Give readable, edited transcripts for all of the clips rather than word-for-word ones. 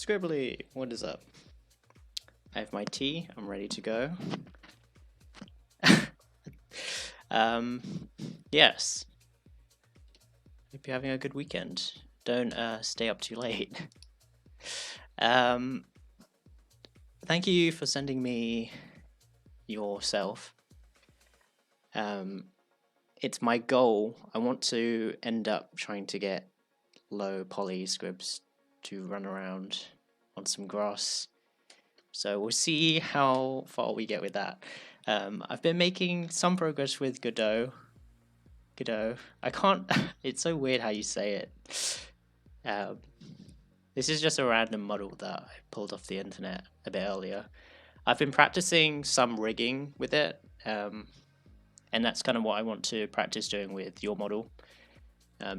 Scribbly, what is up? I have my tea, I'm ready to go. um, yes. Hope you're having a good weekend. Don't stay up too late. um, thank you for sending me yourself. It's my goal. I want to end up trying to get low poly scribs to run around on some grass. So we'll see how far we get with that. I've been making some progress with Godot. Godot. I can't. It's so weird how you say it. Um, this is just a random model that I pulled off the internet a bit earlier. I've been practicing some rigging with it, and that's kind of what I want to practice doing with your model.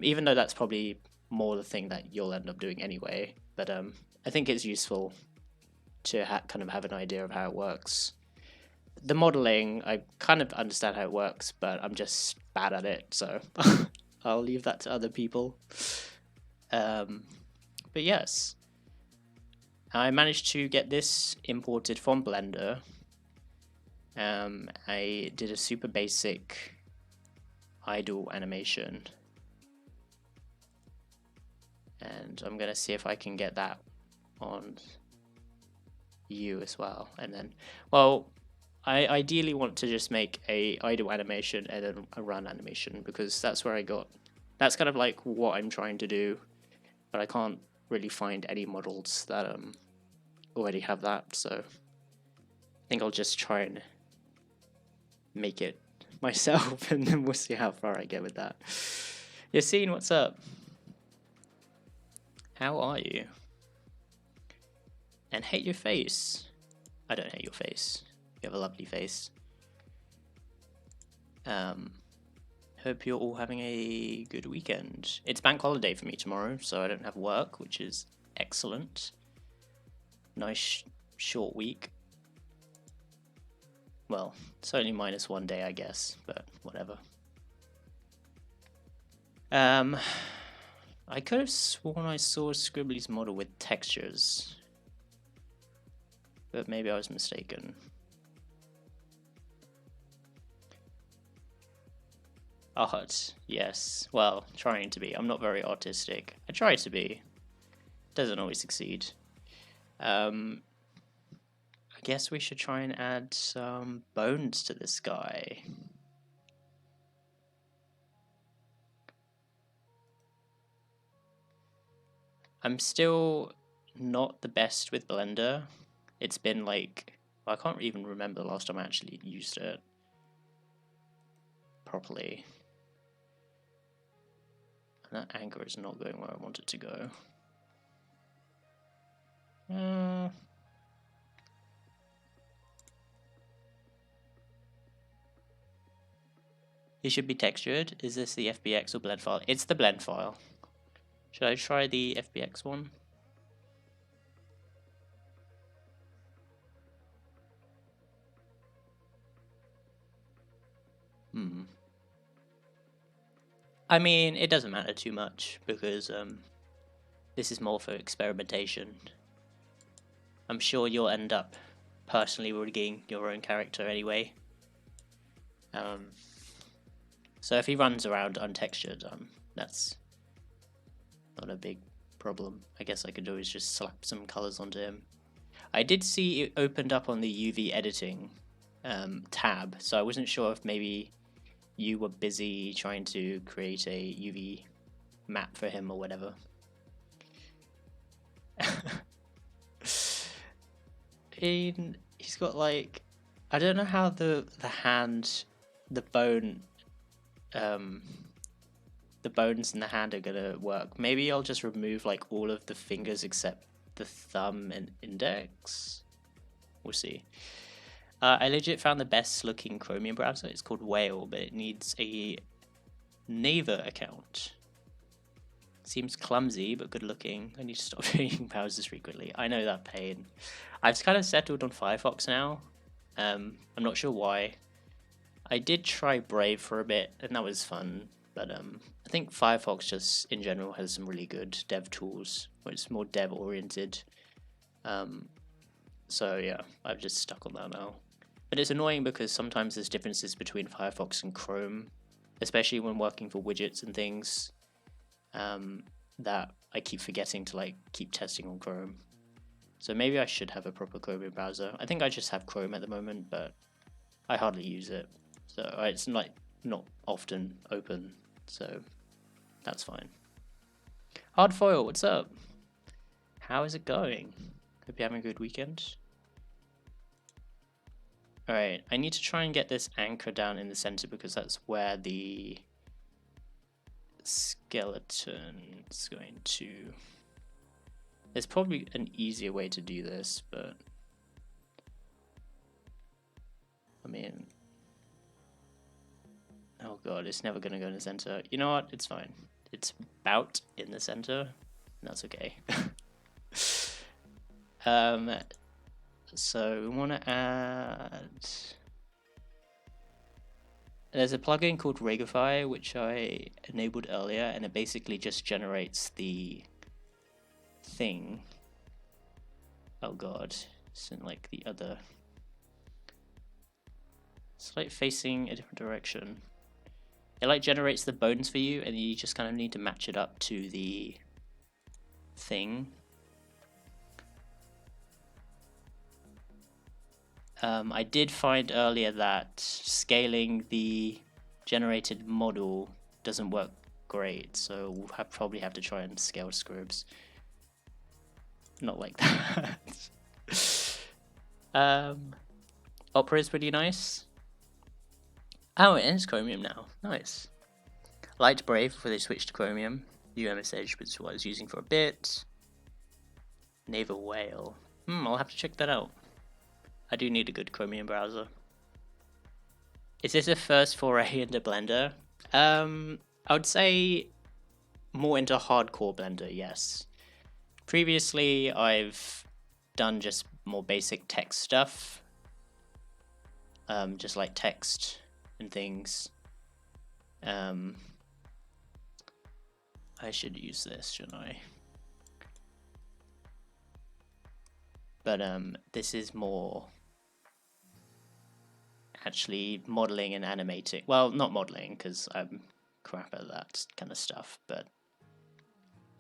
Even though that's probably more the thing that you'll end up doing anyway. But I think it's useful to kind of have an idea of how it works. The modeling, I kind of understand how it works, but I'm just bad at it, so I'll leave that to other people. But yes, I managed to get this imported from Blender. I did a super basic idle animation, and I'm gonna see if I can get that on you as well. And then, well, I ideally want to just make a idle animation and then a run animation, because that's where that's kind of like what I'm trying to do, but I can't really find any models that already have that, so I think I'll just try and make it myself and then we'll see how far I get with that. Yassine, what's up? How are you? And hate your face. I don't hate your face. You have a lovely face. Hope you're all having a good weekend. It's bank holiday for me tomorrow, so I don't have work, which is excellent. Nice short week. Well, it's only -1 day, I guess, but whatever. I could have sworn I saw Scribbly's model with textures, but maybe I was mistaken. Art, yes. Well, trying to be. I'm not very artistic. I try to be. Doesn't always succeed. I guess we should try and add some bones to this guy. I'm still not the best with Blender. It's been like, I can't even remember the last time I actually used it properly. And that anchor is not going where I want it to go. It should be textured. Is this the FBX or blend file? It's the blend file. Should I try the FBX one? I mean, it doesn't matter too much, because this is more for experimentation. I'm sure you'll end up personally rigging your own character anyway. So if he runs around untextured, that's not a big problem. I guess I could always just slap some colors onto him. I did see it opened up on the UV editing tab, so I wasn't sure if maybe you were busy trying to create a UV map for him or whatever. He's got like, I don't know how the hand, the bone, the bones in the hand are gonna work. Maybe I'll just remove like all of the fingers except the thumb and index. We'll see. I legit found the best looking Chromium browser. It's called Whale, but it needs a Naver account. Seems clumsy, but good looking. I need to stop reading browsers frequently. I know that pain. I've kind of settled on Firefox now. I'm not sure why. I did try Brave for a bit, and that was fun. But I think Firefox just in general has some really good dev tools, where it's more dev oriented. So yeah, I've just stuck on that now. But it's annoying because sometimes there's differences between Firefox and Chrome, especially when working for widgets and things, that I keep forgetting to like keep testing on Chrome. So maybe I should have a proper Chromium browser. I think I just have Chrome at the moment, but I hardly use it. So it's like not often open, so that's fine. Hardfoil, what's up? How is it going? Hope you're having a good weekend. Alright, I need to try and get this anchor down in the center because that's where the skeleton is going to... There's probably an easier way to do this, but... I mean... Oh god, it's never going to go in the center. You know what? It's fine. It's about in the center. That's okay. So we want to add... There's a plugin called Rigify, which I enabled earlier, and it basically just generates the thing. Oh god, it's in like the other... It's like facing a different direction. It like generates the bones for you, and you just kind of need to match it up to the thing. I did find earlier that scaling the generated model doesn't work great, so we'll probably have to try and scale scribs. Not like that. Opera is pretty nice. Oh, it is Chromium now. Nice. Liked Brave before they switched to Chromium. UMSH, which is what I was using for a bit. Naval Whale. I'll have to check that out. I do need a good Chromium browser. Is this a first foray into Blender? I would say more into hardcore Blender, yes. Previously, I've done just more basic text stuff. Just like text and things. I should use this, shouldn't I? But this is more actually modeling and animating. Well, not modeling because I'm crap at that kind of stuff, but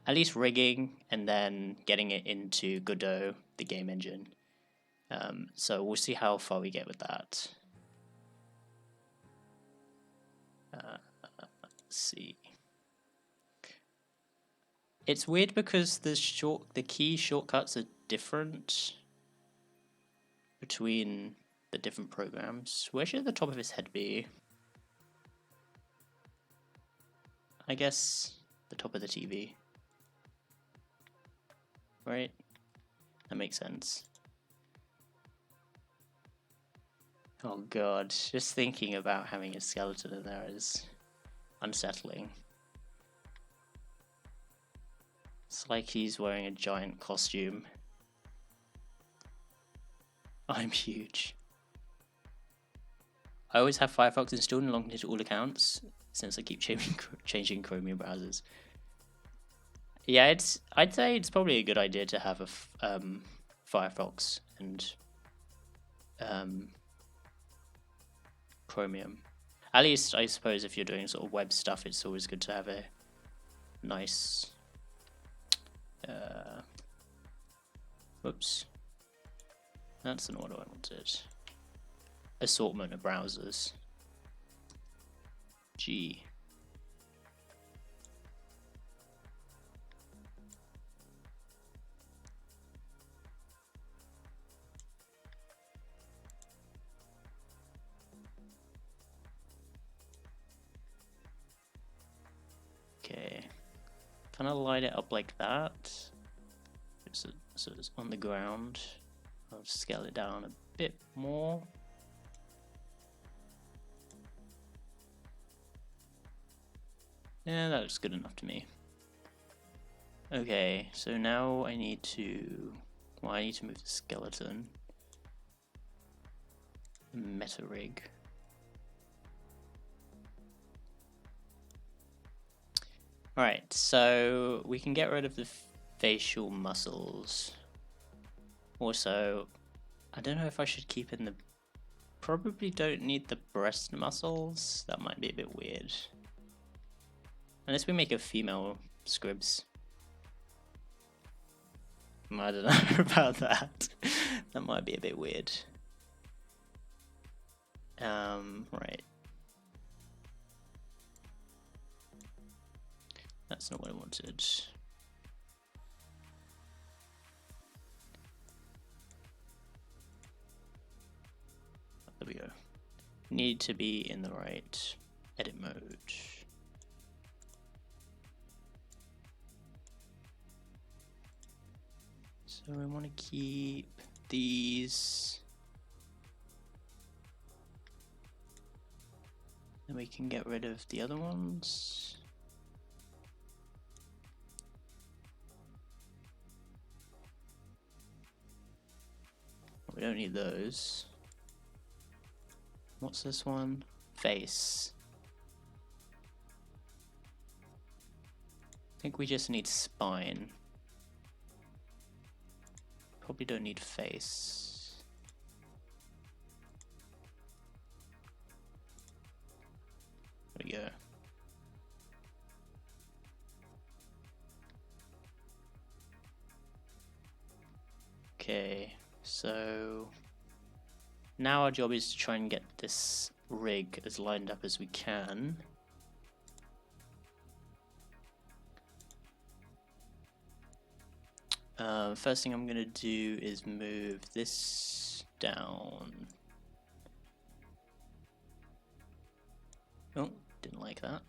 at least rigging and then getting it into Godot, the game engine. So we'll see how far we get with that. Let's see. It's weird because the key shortcuts are different between the different programs. Where should the top of his head be? I guess the top of the TV. Right? That makes sense. Oh god, just thinking about having a skeleton in there is unsettling. It's like he's wearing a giant costume. I'm huge. I always have Firefox installed and logged into all accounts since I keep changing Chromium browsers. Yeah, I'd say it's probably a good idea to have a Firefox and Chromium. At least I suppose if you're doing sort of web stuff, it's always good to have a nice whoops. That's not what I wanted. Assortment of browsers. G. Okay. Kind of line it up like that. So it's on the ground. I'll scale it down a bit more. Yeah, that looks good enough to me. Okay, so now I need to... Well, I need to move the skeleton. Meta rig. Alright, so we can get rid of the facial muscles. Also, I don't know if I should keep in the... Probably don't need the breast muscles. That might be a bit weird. Unless we make a female Scribs. I don't know about that. That might be a bit weird. Right. That's not what I wanted. There we go. Need to be in the right edit mode. So I want to keep these. Then we can get rid of the other ones. We don't need those. What's this one? Face. I think we just need spine. Probably don't need face. There we go. Okay, so now our job is to try and get this rig as lined up as we can. First thing I'm gonna do is move this down. Oh, didn't like that.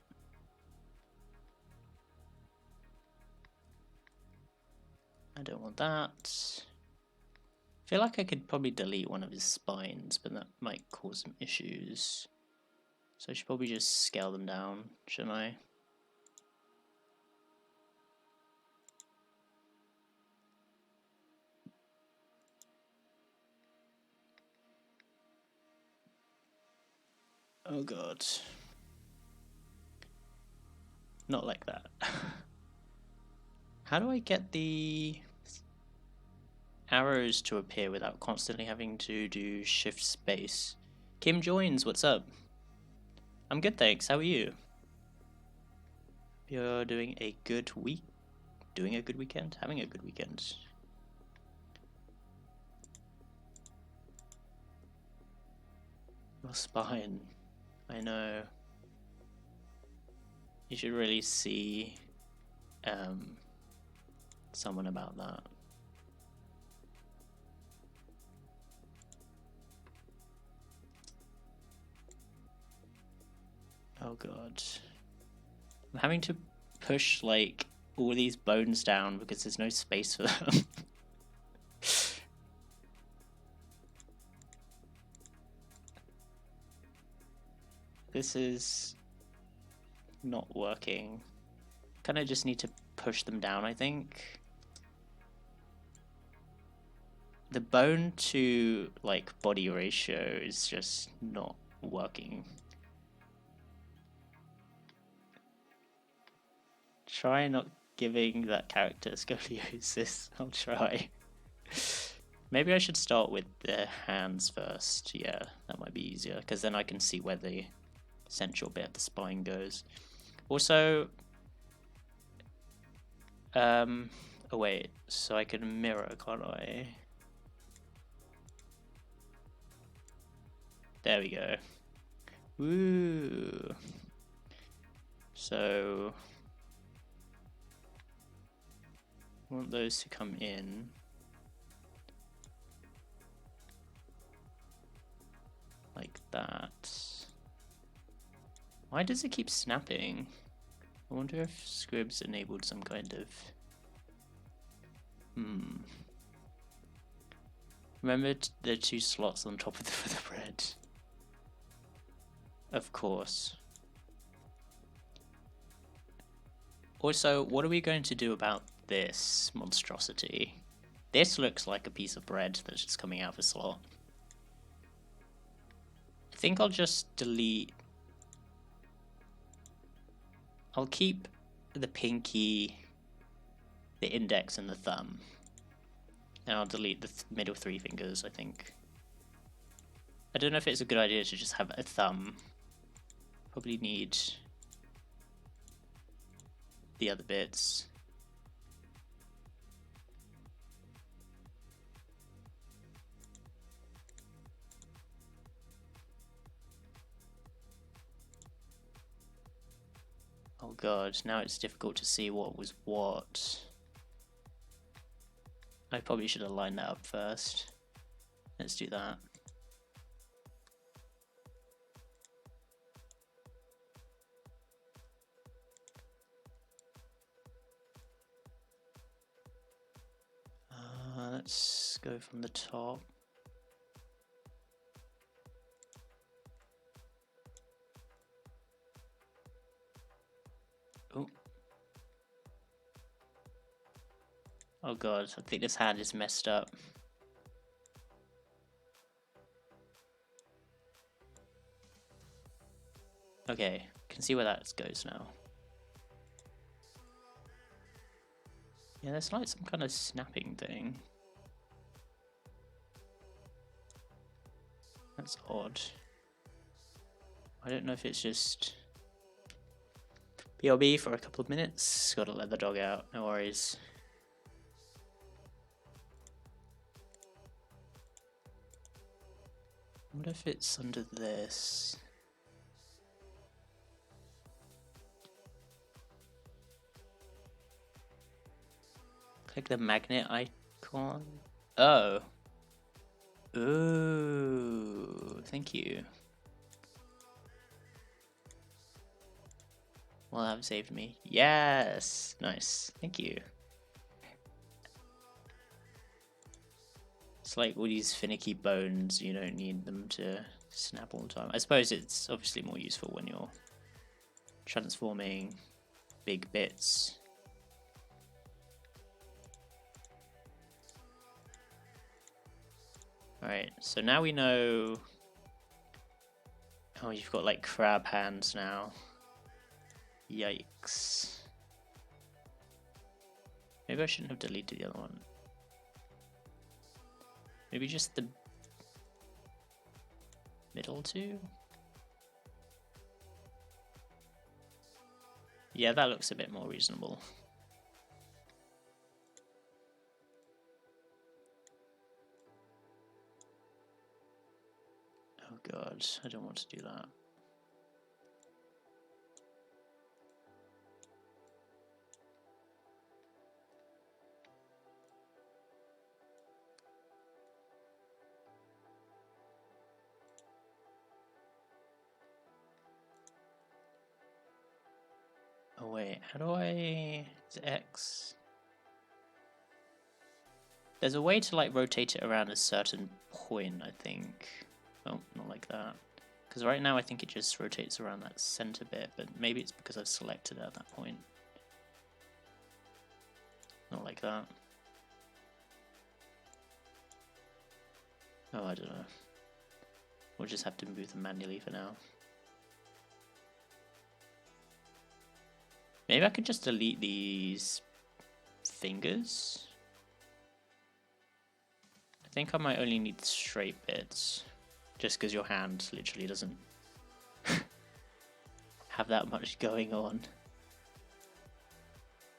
I don't want that. I feel like I could probably delete one of his spines, but that might cause some issues. So I should probably just scale them down, shouldn't I? Oh god. Not like that. How do I get the arrows to appear without constantly having to do shift space? Kim joins, what's up? I'm good, thanks. How are you? You're doing a good week? Doing a good weekend? Having a good weekend. Your spine. I know. You should really see someone about that. Oh god. I'm having to push like all these bones down because there's no space for them. This is not working. Kind of just need to push them down, I think. The bone to like body ratio is just not working. Try not giving that character scoliosis. I'll try. Maybe I should start with the hands first. Yeah, that might be easier because then I can see where the central bit of the spine goes. Also, oh wait, so I can mirror, can't I? There we go. Woo! So I want those to come in. Like that. Why does it keep snapping? I wonder if Scribs enabled some kind of... Remember the two slots on top of the bread? Of course. Also, what are we going to do about this monstrosity? This looks like a piece of bread that's just coming out of a slot. I think I'll just delete... I'll keep the pinky, the index, and the thumb. And I'll delete the middle 3 fingers, I think. I don't know if it's a good idea to just have a thumb. Probably need the other bits. Oh god, now it's difficult to see what was what. I probably should have lined that up first. Let's do that. Let's go from the top. Oh. Oh god, I think this hand is messed up. Okay, can see where that goes now. Yeah, there's like some kind of snapping thing. That's odd. I don't know if it's just BRB for a couple of minutes. Gotta let the dog out, no worries. I wonder if it's under this. Click the magnet icon. Oh. Ooh, thank you. Well, that saved me. Yes, nice. Thank you. It's like all these finicky bones, you don't need them to snap all the time. I suppose it's obviously more useful when you're transforming big bits. Alright, so now we know... Oh, you've got like crab hands now. Yikes. Maybe I shouldn't have deleted the other one. Maybe just the middle two? Yeah, that looks a bit more reasonable. Oh god, I don't want to do that. Oh wait, how do I... Is it X? There's a way to like rotate it around a certain point, I think. Oh, not like that. Because right now I think it just rotates around that center bit, but maybe it's because I've selected it at that point. Not like that. Oh, I don't know. We'll just have to move them manually for now. Maybe I could just delete these fingers. I think I might only need straight bits, just because your hand literally doesn't have that much going on.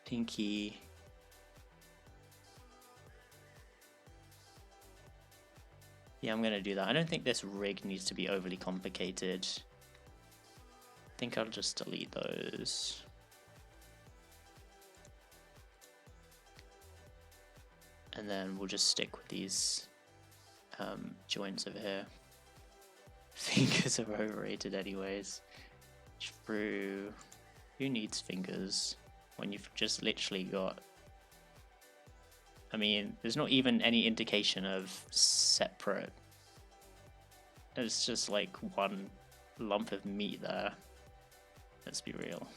Pinky. Yeah, I'm gonna do that. I don't think this rig needs to be overly complicated. I think I'll just delete those. And then we'll just stick with these joints over here. Fingers are overrated anyways. True. Who needs fingers when you've just literally got... I mean, there's not even any indication of separate. It's just like one lump of meat there. Let's be real.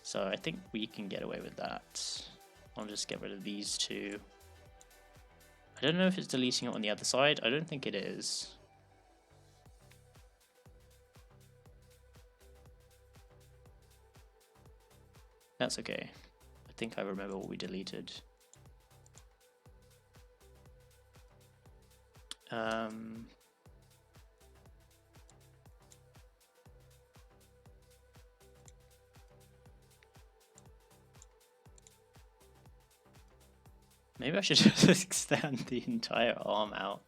So I think we can get away with that. I'll just get rid of these two. I don't know if it's deleting it on the other side. I don't think it is. That's okay. I think I remember what we deleted. Um, maybe I should just extend the entire arm out.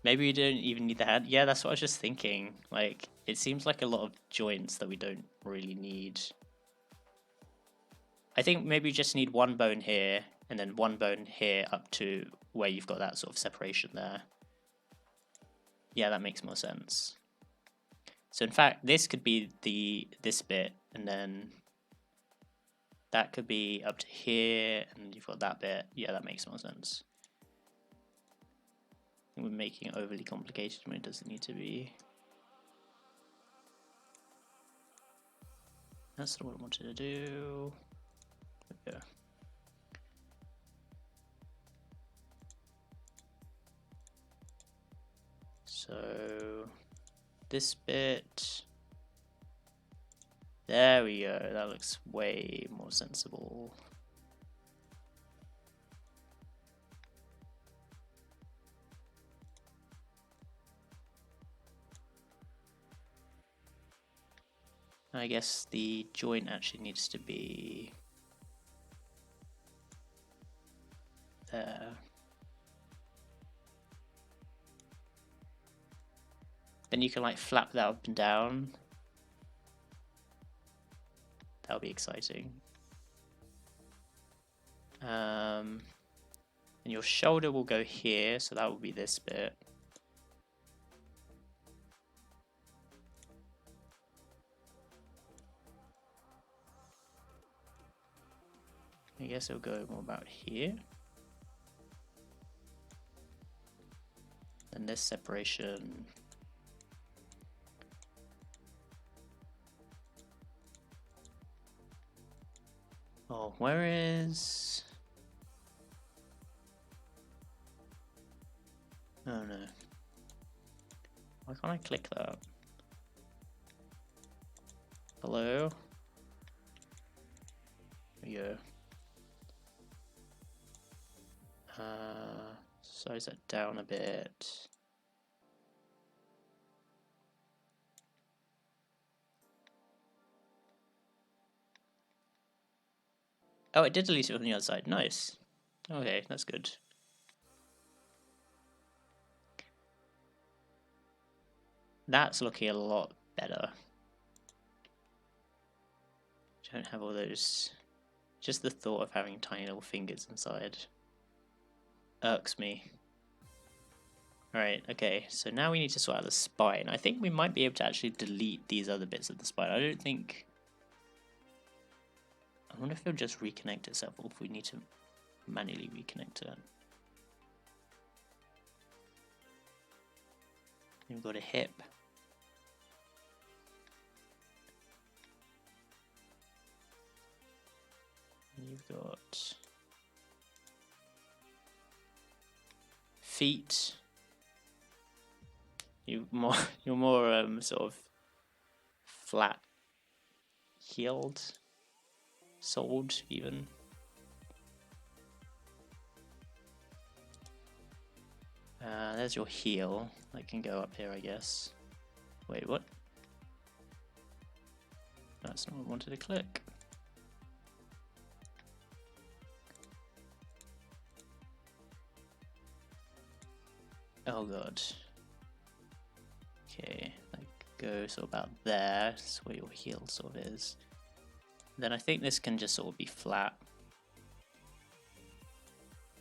Maybe we don't even need the hand. Yeah, that's what I was just thinking. Like, it seems like a lot of joints that we don't really need. I think maybe we just need one bone here, and then one bone here up to where you've got that sort of separation there. Yeah, that makes more sense. So in fact, this could be this bit, and then that could be up to here, and you've got that bit. Yeah, that makes more sense. I think we're making it overly complicated when it doesn't need to be. That's not what I wanted to do. Yeah. So this bit, there we go, that looks way more sensible. I guess the joint actually needs to be there. Then you can like flap that up and down. That'll be exciting. And your shoulder will go here, so that will be this bit. I guess it'll go more about here. And this separation. Oh, where is... Oh no. Why can't I click that? Hello? There we go. Size that down a bit. Oh, it did delete it on the other side. Nice. Okay, that's good. That's looking a lot better. Don't have all those. Just the thought of having tiny little fingers inside irks me. Alright, okay, so now we need to sort out the spine. I think we might be able to actually delete these other bits of the spine. I don't think... I wonder if it'll just reconnect itself or if we need to manually reconnect it. We've got a hip. You've got feet. You're more sort of flat heeled, soled even. There's your heel. That can go up here, I guess. Wait, what? That's not what I wanted to click. Oh god. Okay, like go sort of about there. That's where your heel sort of is. Then I think this can just sort of be flat.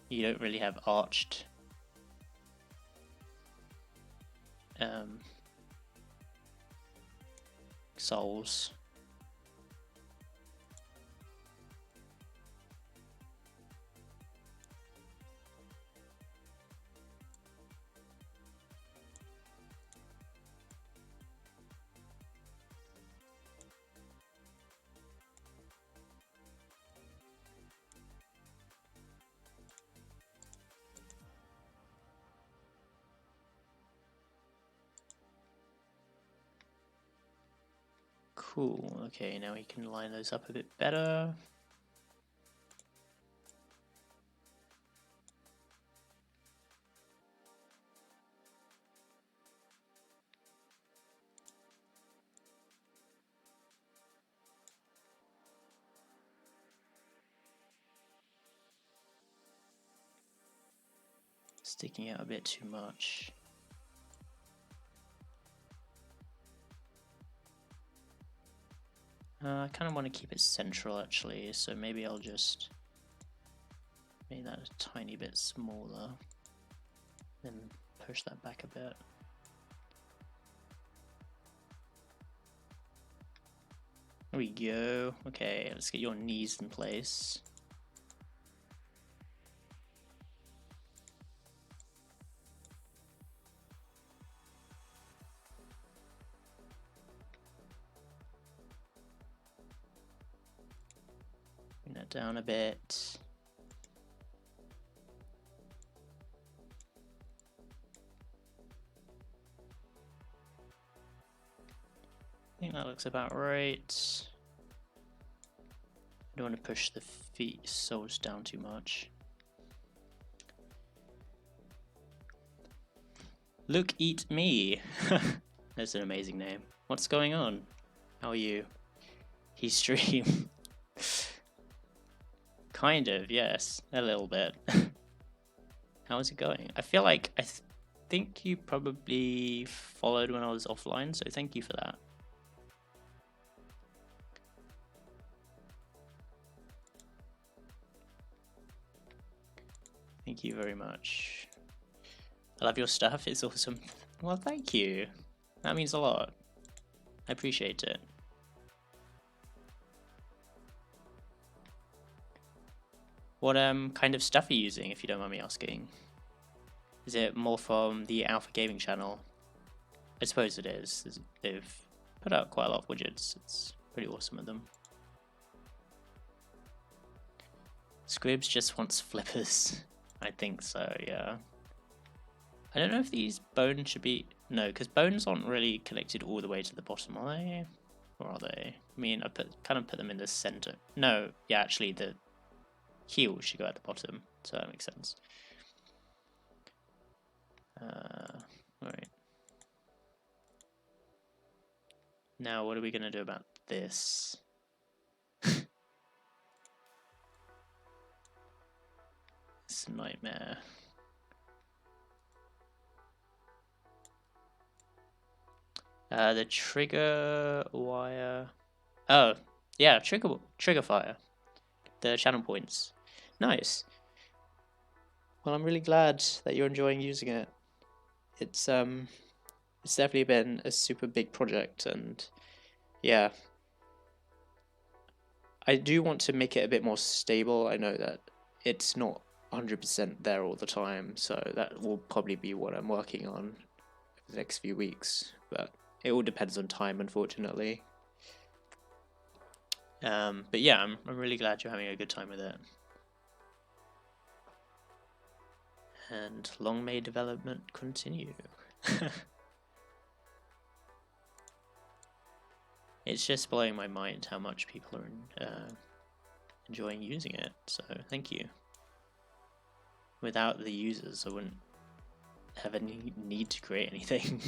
You don't really have arched soles. Cool, okay, now we can line those up a bit better. sticking out a bit too much. I kind of want to keep it central actually, so maybe I'll just make that a tiny bit smaller, then push that back a bit. There we go. Okay, let's get your knees in place. Bring that down a bit. I think that looks about right. I don't want to push the feet soles down too much. Look, eat me. That's an amazing name. What's going on? How are you? He stream. Kind of, yes, a little bit. How is it going? I feel like I think you probably followed when I was offline, so thank you for that. Thank you very much. I love your stuff, it's awesome. Well, thank you. That means a lot. I appreciate it. What kind of stuff are you using, if you don't mind me asking? Is it more from the Alpha Gaming channel? I suppose it is. They've put out quite a lot of widgets. It's pretty awesome of them. Scribs just wants flippers. I think so, yeah. I don't know if these bones should be... No, because bones aren't really connected all the way to the bottom, are they? Or are they? I mean, I kind of put them in the center. No, yeah, actually the heel should go at the bottom, so that makes sense. Alright. Now, what are we going to do about this? It's a nightmare. The trigger wire. Oh, yeah, trigger fire. The channel points. Nice. Well, I'm really glad that you're enjoying using it. It's definitely been a super big project, and yeah, I do want to make it a bit more stable. I know that it's not 100% there all the time, so that will probably be what I'm working on for the next few weeks, but it all depends on time, unfortunately. But yeah, I'm really glad you're having a good time with it. And long may development continue. It's just blowing my mind how much people are enjoying using it, so thank you. Without the users, I wouldn't have any need to create anything.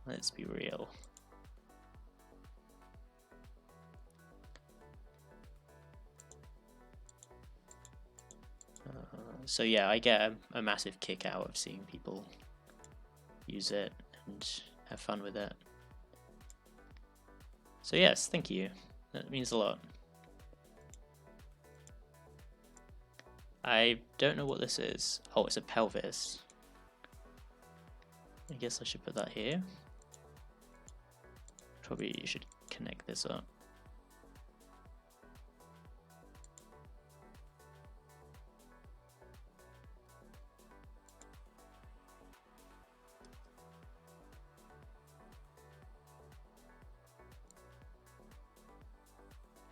Let's be real. So yeah, I get a massive kick out of seeing people use it and have fun with it. So yes, thank you. That means a lot. I don't know what this is. Oh, it's a pelvis. I guess I should put that here. Probably should connect this up.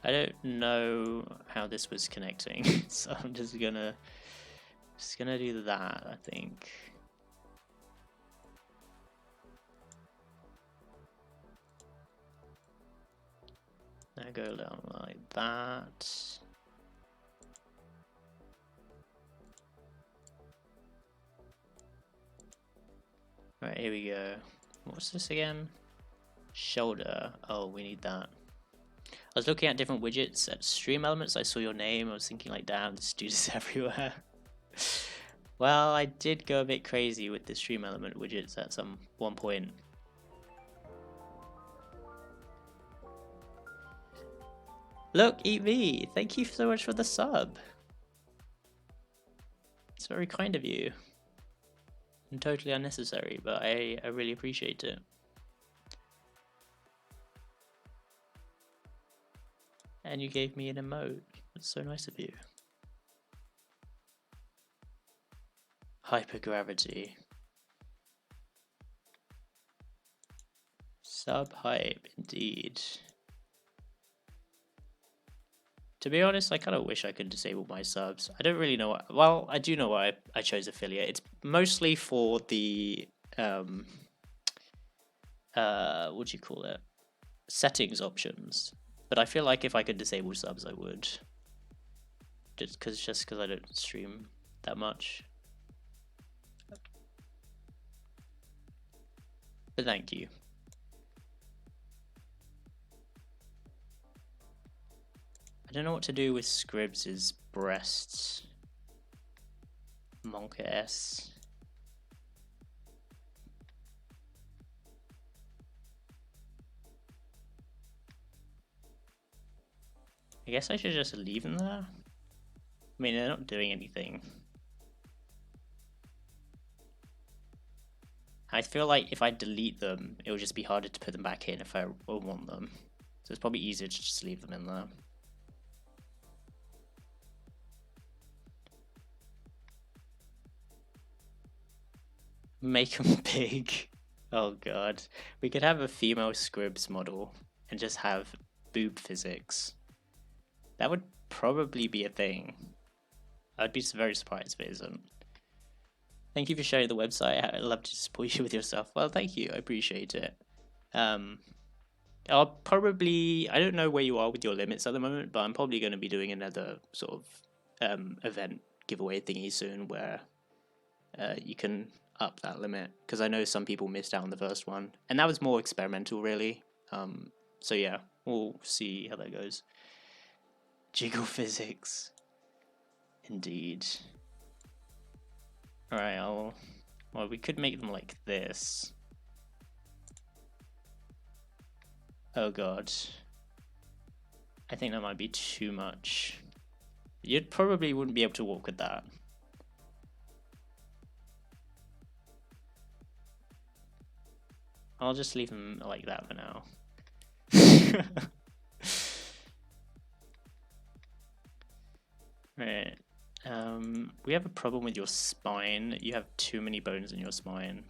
I don't know how this was connecting, so I'm just gonna do that, I think. Now go down like that. Right, here we go. What's this again? Shoulder. Oh, we need that. I was looking at different widgets at Stream Elements. I saw your name. I was thinking like, damn, this dude is everywhere. Well, I did go a bit crazy with the stream element widgets at one point. Look, eat me! Thank you so much for the sub. It's very kind of you. And totally unnecessary, but I really appreciate it. And you gave me an emote. That's so nice of you. Hypergravity. Sub hype, indeed. To be honest, I kind of wish I could disable my subs. I don't really know why. Well, I do know why I chose affiliate. It's mostly for the what do you call it? Settings options. But I feel like if I could disable subs, I would. Just because I don't stream that much. But thank you. I don't know what to do with Scribs' breasts. Monka S. I guess I should just leave them there. I mean, they're not doing anything. I feel like if I delete them, it will just be harder to put them back in if I want them. So it's probably easier to just leave them in there. Make them big. Oh god. We could have a female Scribs model and just have boob physics. That would probably be a thing. I'd be very surprised if it isn't. Thank you for sharing the website. I'd love to support you with your stuff. Well, thank you. I appreciate it. I'll probably... I don't know where you are with your limits at the moment, but I'm probably going to be doing another sort of event giveaway thingy soon where you can up that limit, because I know some people missed out on the first one, and that was more experimental, really. So yeah, we'll see how that goes. Jiggle physics. Indeed. Alright, well, we could make them like this. Oh god. I think that might be too much. You probably wouldn't be able to walk with that. I'll just leave them like that for now. Right. We have a problem with your spine. You have too many bones in your spine.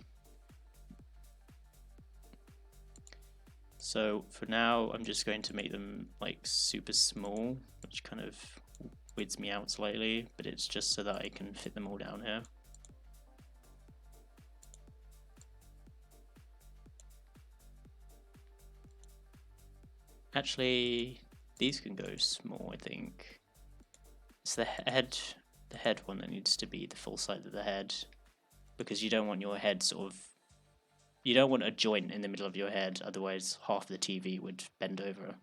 So for now, I'm just going to make them like super small, which kind of weirds me out slightly, but it's just so that I can fit them all down here. Actually, these can go small, I think. It's the head one that needs to be the full size of the head, because you don't want your head sort of... You don't want a joint in the middle of your head, otherwise half the TV would bend over.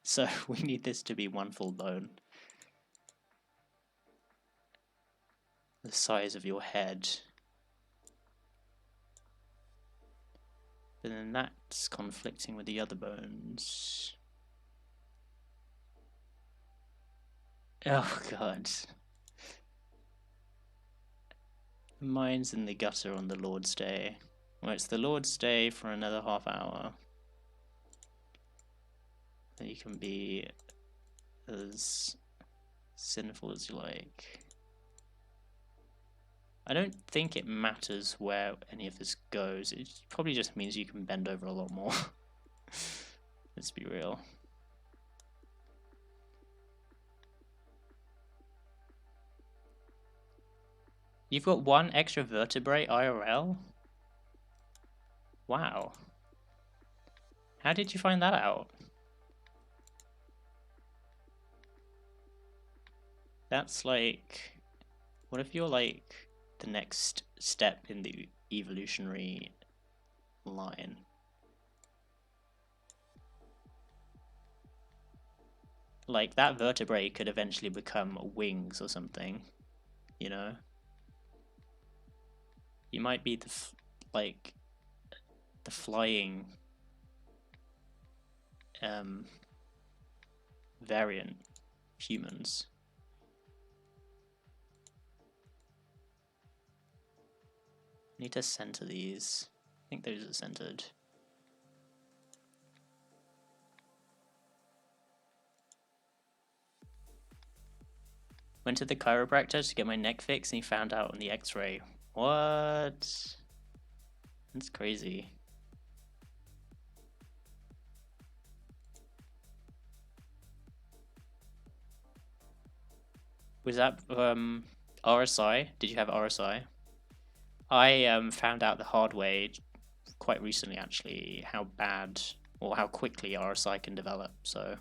So we need this to be one full bone. The size of your head. But then that's conflicting with the other bones. Oh god. Mine's in the gutter on the Lord's Day. Well, it's the Lord's Day for another half hour. You can be as sinful as you like. I don't think it matters where any of this goes. It probably just means you can bend over a lot more. Let's be real. You've got one extra vertebrae IRL? Wow. How did you find that out? That's like... What if you're like the next step in the evolutionary line? Like, that vertebrae could eventually become wings or something, you know? You might be the like the flying variant humans. Need to center these. I think those are centered. Went to the chiropractor to get my neck fixed and he found out on the x-ray. What? That's crazy. Was that RSI? Did you have RSI? I found out the hard way quite recently, actually, how bad or how quickly RSI can develop. So,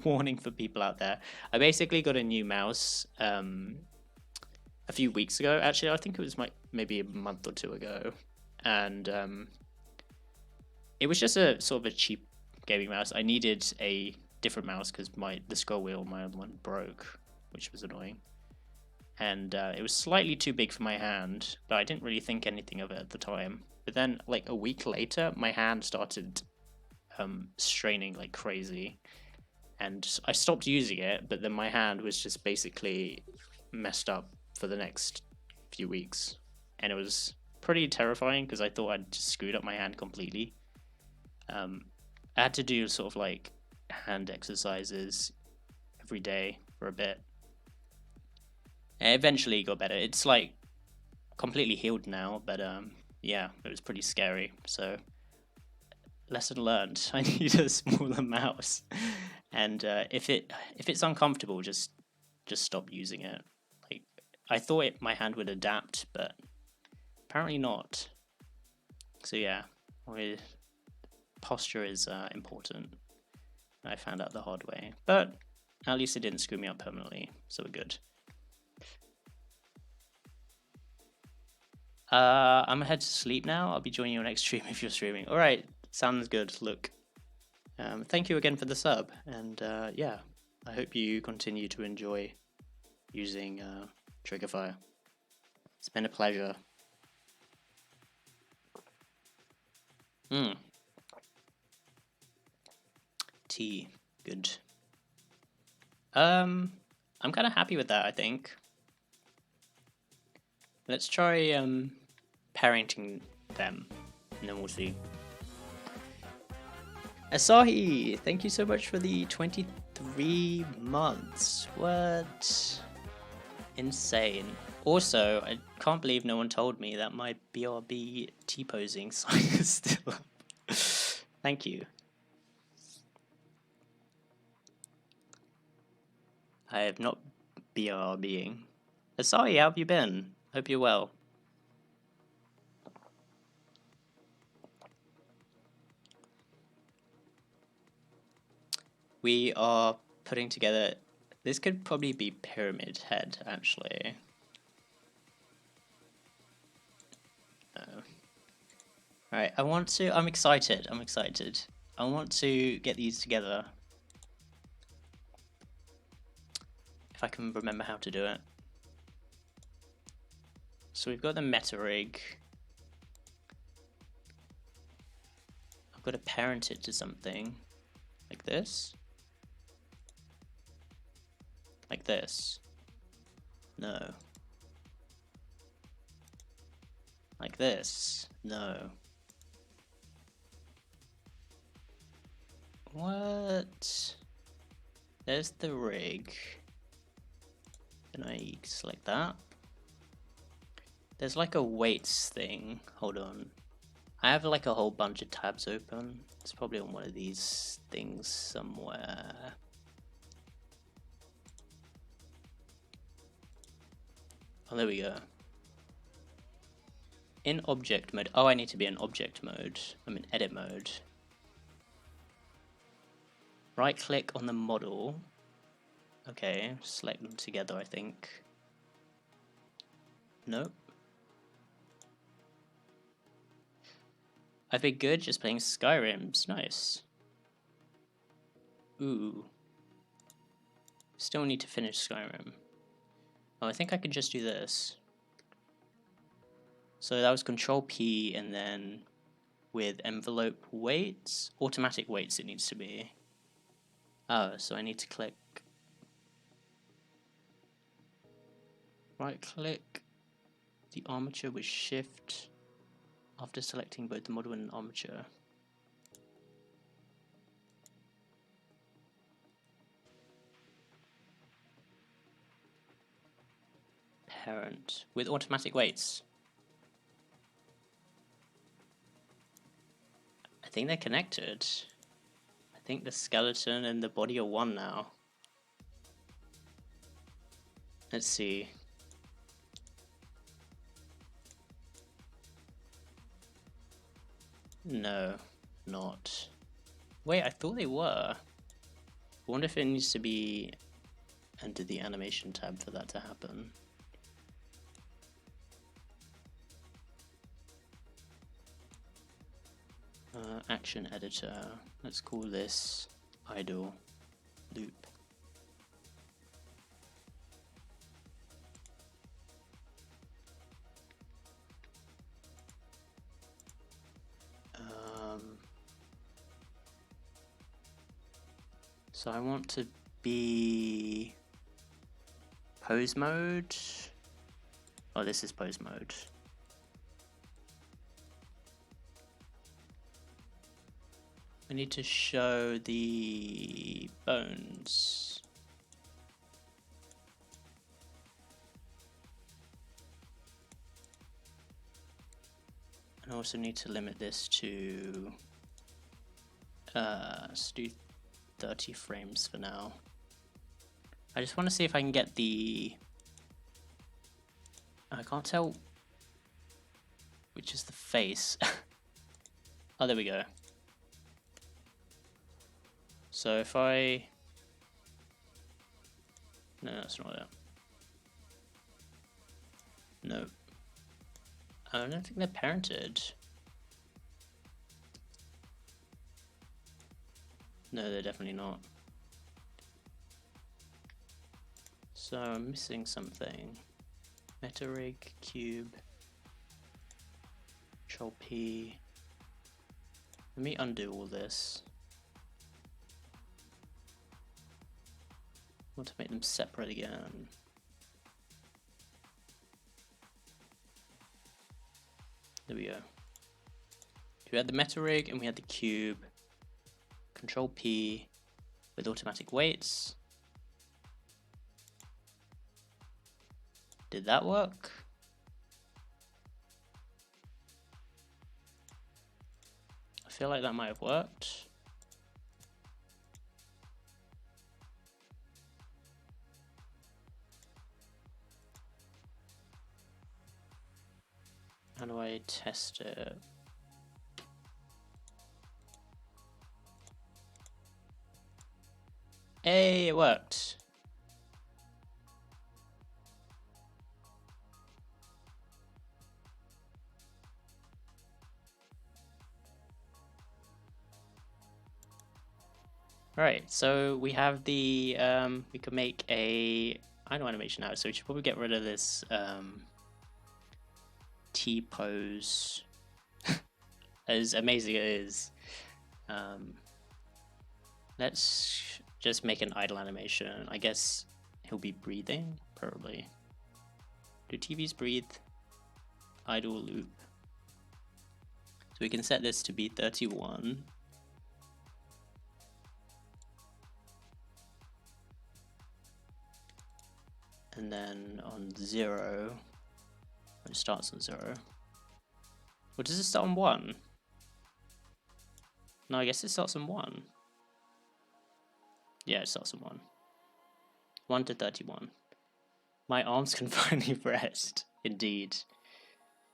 warning for people out there. I basically got a new mouse a few weeks ago. Actually, I think it was maybe a month or two ago, and it was just a sort of a cheap gaming mouse. I needed a different mouse because the scroll wheel on my other one broke, which was annoying. And it was slightly too big for my hand, but I didn't really think anything of it at the time. But then, like a week later, my hand started straining like crazy, and I stopped using it. But then my hand was just basically messed up for the next few weeks, and it was pretty terrifying because I thought I'd just screwed up my hand completely. I had to do sort of like hand exercises every day for a bit. And eventually it got better. It's like completely healed now, but yeah, it was pretty scary. So lesson learned. I need a smaller mouse, and if it's uncomfortable, just stop using it. Like I thought my hand would adapt, but apparently not. So yeah, posture is important. I found out the hard way, but at least it didn't screw me up permanently, so we're good. I'm gonna head to sleep now. I'll be joining you next stream if you're streaming. All right, sounds good. Look, thank you again for the sub, and yeah, I hope you continue to enjoy using Triggerfire. It's been a pleasure. Tea, good. I'm kind of happy with that, I think. Let's try parenting them, and then we'll see. Asahi, thank you so much for the 23 months. What? Insane. Also, I can't believe no one told me that my BRB T-posing sign is still up. Thank you. I have not BRBing. Asahi, how have you been? Hope you're well. We are putting together... This could probably be Pyramid Head, actually. Alright, I'm excited. I want to get these together. If I can remember how to do it. So we've got the meta rig. I've got to parent it to something. Like this. Like this. No. Like this. No. What? There's the rig. Then I select that. There's like a weights thing. Hold on. I have like a whole bunch of tabs open. It's probably on one of these things somewhere. Oh, there we go. In object mode. Oh, I need to be in object mode. I'm in edit mode. Right click on the model. Okay, select them together, I think. Nope. I've been good just playing Skyrim's. Nice. Ooh. Still need to finish Skyrim. Oh, I think I can just do this. So that was Control P, and then with envelope weights, automatic weights it needs to be. Oh, so I need to click, right click the armature with shift after selecting both the model and armature. Parent with automatic weights. I think they're connected. I think the skeleton and the body are one now. Let's see. No, not. Wait, I thought they were. I wonder if it needs to be under the animation tab for that to happen. Action editor. Let's call this idle loop. So I want to be pose mode. Oh, this is pose mode. I need to show the bones. I also need to limit this to let's do 30 frames for now. I just want to see if I can get the, I can't tell which is the face. Oh, there we go. So if I, no, that's not it. No, I don't think they're parented. No, they're definitely not. So I'm missing something. Metarig, cube, Control P. Let me undo all this. I want to make them separate again. There we go. We had the Metarig and we had the cube. Control P with automatic weights. Did that work? I feel like that might have worked. How do I test it? Hey, it worked. Alright, so we have the, we could make a idle animation now, so we should probably get rid of this T-pose. As amazing it is. Let's just make an idle animation. I guess he'll be breathing, probably. Do TVs breathe? Idle loop. So we can set this to be 31. And then on 0, it starts on 0. Or does it start on 1? No, I guess it starts on 1. Yeah, it starts on 1. 1 to 31. My arms can finally rest, indeed.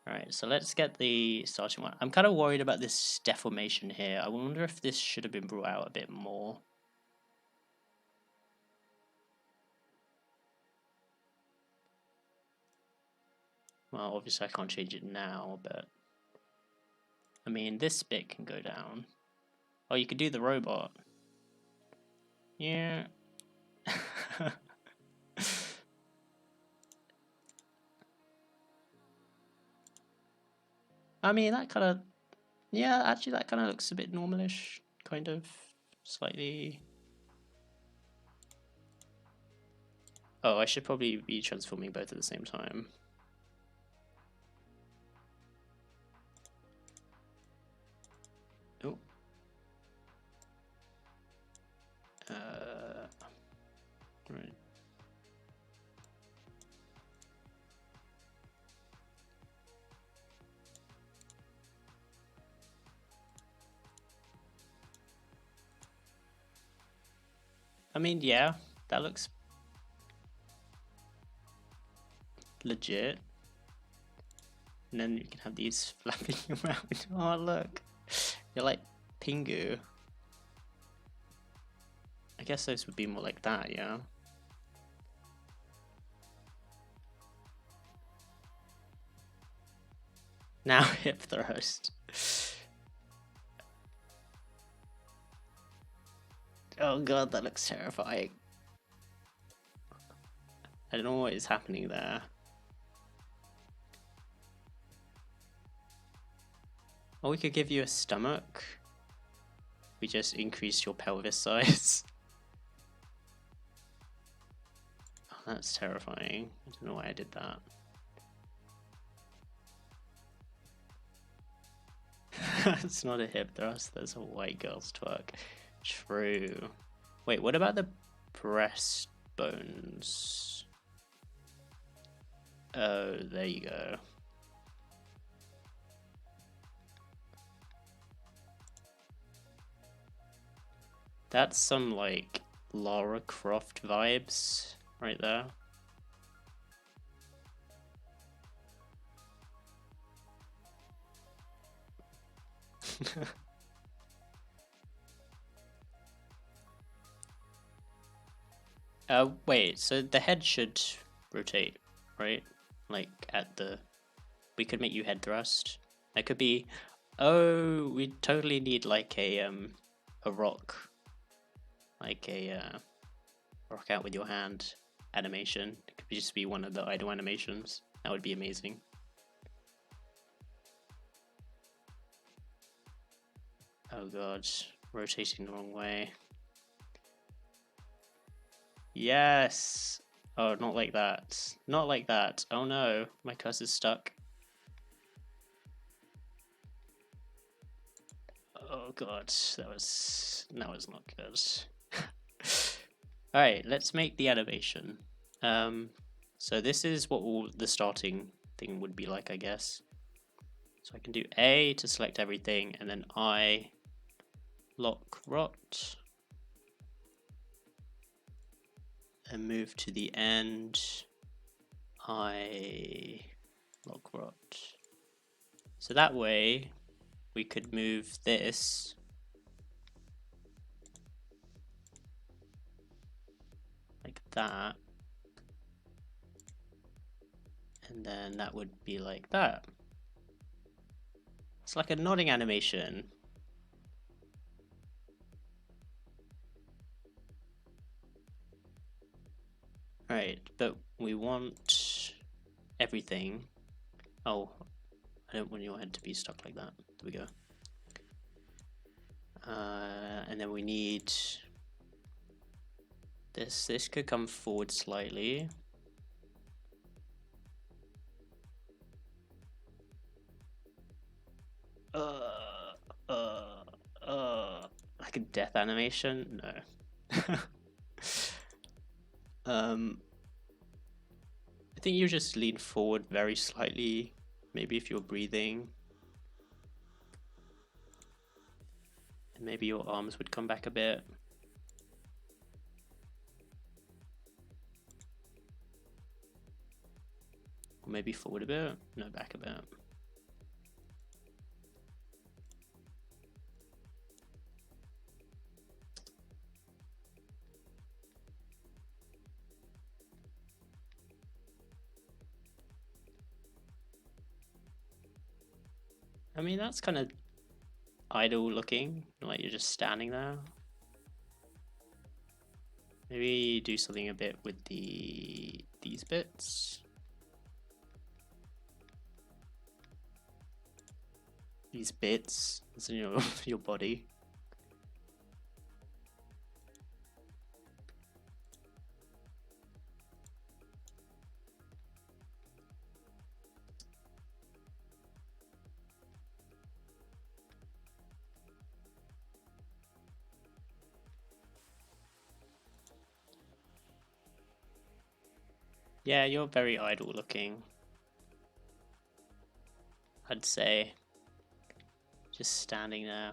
Alright, so let's get the starting one. I'm kind of worried about this deformation here. I wonder if this should have been brought out a bit more. Well, obviously I can't change it now, but I mean, this bit can go down. Oh, you could do the robot. Yeah. I mean, that kind of, yeah, actually that kind of looks a bit normalish, kind of, slightly. Oh, I should probably be transforming both at the same time. Oh. Right. I mean, yeah, that looks legit. And then you can have these flapping around. Oh, look. You're like Pingu. I guess those would be more like that, yeah? Now hip thrust. Oh god, that looks terrifying. I don't know what is happening there. Or we could give you a stomach. We just increase your pelvis size. Oh, that's terrifying. I don't know why I did that. It's not a hip thrust, that's a white girl's twerk. True. Wait, what about the breastbones? Oh, there you go. That's some like Lara Croft vibes right there. Wait, so the head should rotate, right? Like at the, we could make you head thrust. That could be, oh, we totally need like a rock, like a rock out with your hand animation. It could just be one of the idle animations. That would be amazing. Oh god, rotating the wrong way. Yes! Oh, not like that. Not like that. Oh no, my cursor's stuck. Oh god, that was not good. Alright, let's make the animation. So this is what all the starting thing would be like, I guess. So I can do A to select everything, and then I lock rot. And move to the end. I lock rot. So that way we could move this like that, and then that would be like that. It's like a nodding animation. Right, but we want everything. Oh, I don't want your head to be stuck like that. There we go. And then we need this. This could come forward slightly. Like a death animation? No. I think you just lean forward very slightly, maybe if you're breathing. And maybe your arms would come back a bit. Or maybe forward a bit, no, back a bit. I mean, that's kind of idle looking, like you're just standing there. Maybe do something a bit with these bits. these bits in your your body. Yeah, you're very idle looking, I'd say. Just standing there.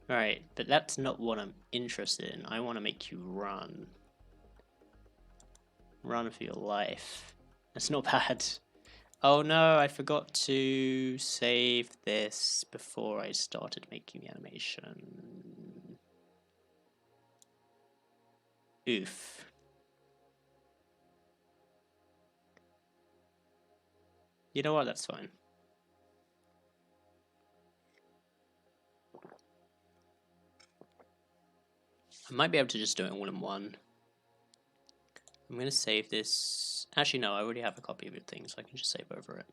Alright, but that's not what I'm interested in. I want to make you run. Run for your life. That's not bad. Oh no, I forgot to save this before I started making the animation. Oof. You know what, that's fine. I might be able to just do it all in one. I'm going to save this. Actually, no, I already have a copy of your thing, so I can just save over it.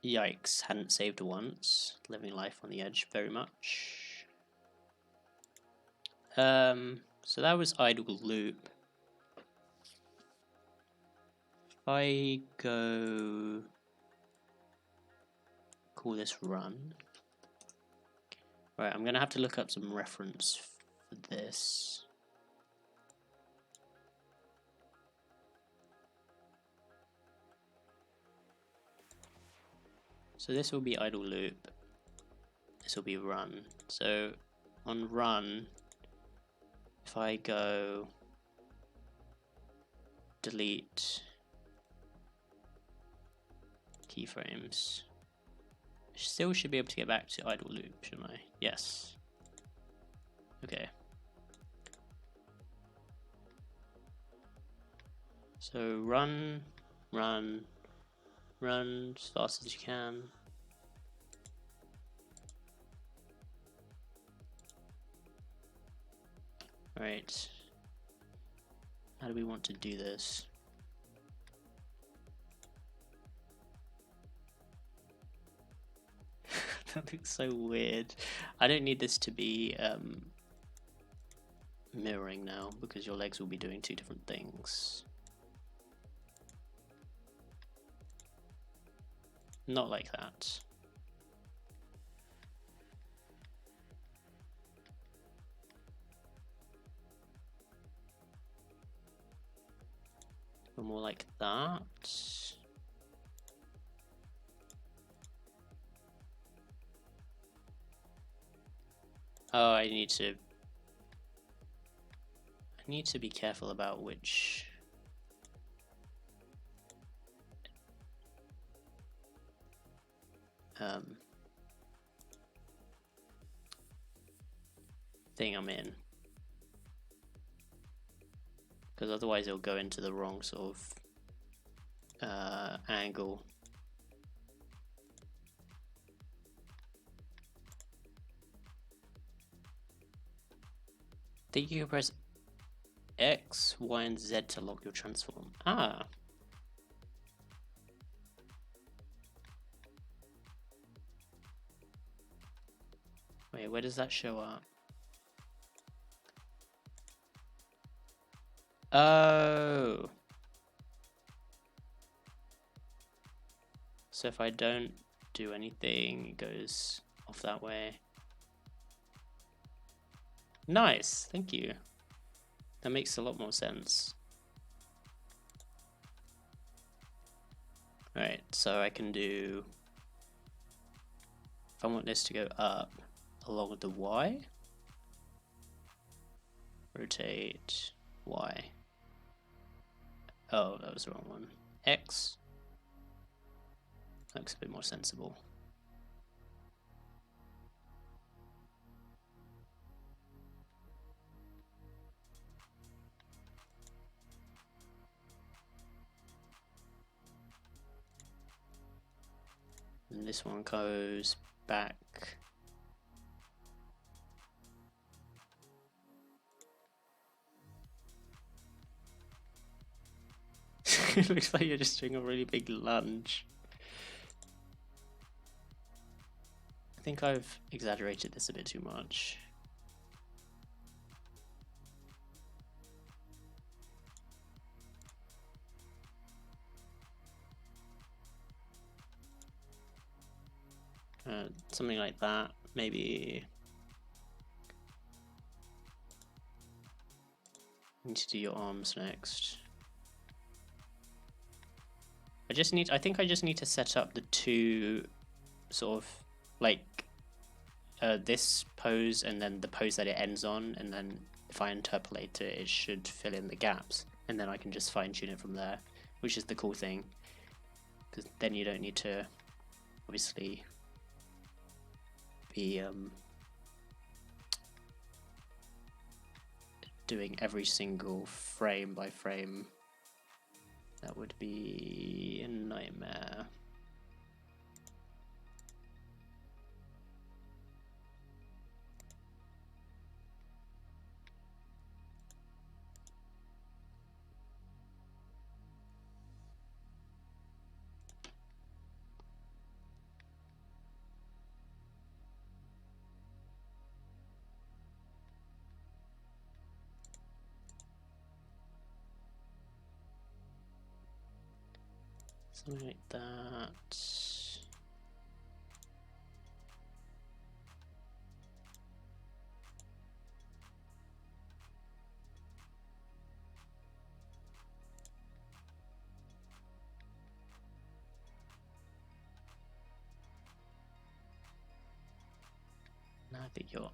Yikes, hadn't saved once. Living life on the edge very much. So that was idle loop. If I go call this run. Right, I'm gonna have to look up some reference for this. So this will be idle loop. This will be run. So on run, if I go delete keyframes, I still should be able to get back to idle loop, shouldn't I? Yes. Okay. So run, run, run as fast as you can. Right. How do we want to do this? That looks so weird. I don't need this to be mirroring now because your legs will be doing two different things. Not like that. Or more like that. Oh, I need to be careful about which thing I'm in, because otherwise it'll go into the wrong sort of angle. I think you can press X, Y, and Z to lock your transform. Ah. Wait, where does that show up? Oh. So if I don't do anything, it goes off that way. Nice, thank you. That makes a lot more sense. Alright, so I can do, if I want this to go up along the Y, rotate Y. Oh, that was the wrong one. X. Looks a bit more sensible. And this one goes back It looks like you're just doing a really big lunge. I think I've exaggerated this a bit too much. Something like that, maybe. You need to do your arms next. I think I just need to set up the two sort of like this pose and then the pose that it ends on, and then if I interpolate it, it should fill in the gaps, and then I can just fine tune it from there, which is the cool thing, because then you don't need to obviously be doing every single frame by frame. That would be a nightmare. Something like that. Now I think your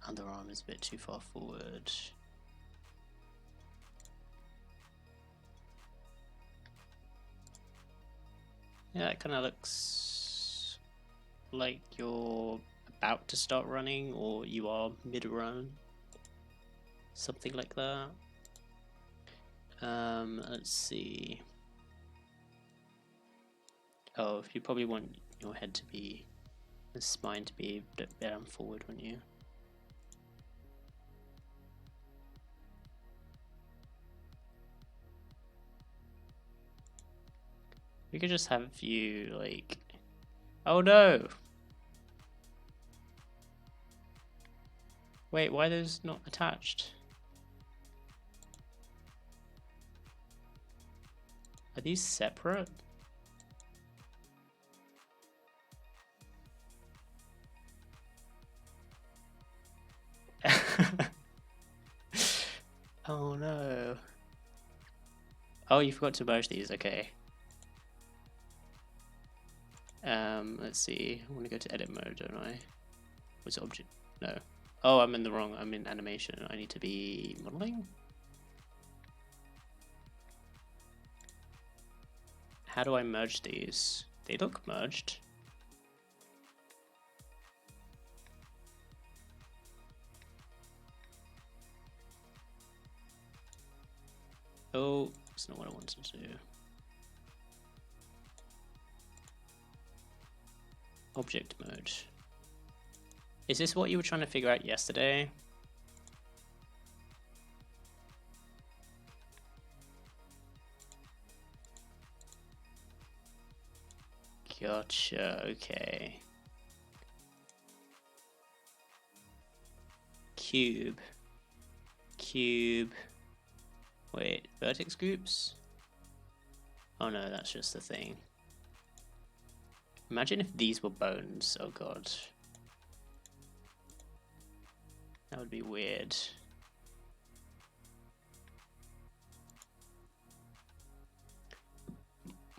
underarm is a bit too far forward. Yeah, it kind of looks like you're about to start running, or you are mid-run. Something like that. Let's see. Oh, you probably want your head to be, the spine to be a bit down forward, wouldn't you? We could just have you like, oh no! Wait, why are those not attached? Are these separate? Oh no. Oh, you forgot to merge these, okay. Let's see. I want to go to edit mode, don't I? What's object? No. Oh, I'm in animation. I need to be modeling? How do I merge these? They look merged. Oh, that's not what I wanted to do. Object mode. Is this what you were trying to figure out yesterday? Gotcha, okay. Cube. Cube. Wait, vertex groups? Oh no, that's just the thing. Imagine if these were bones, oh god. That would be weird.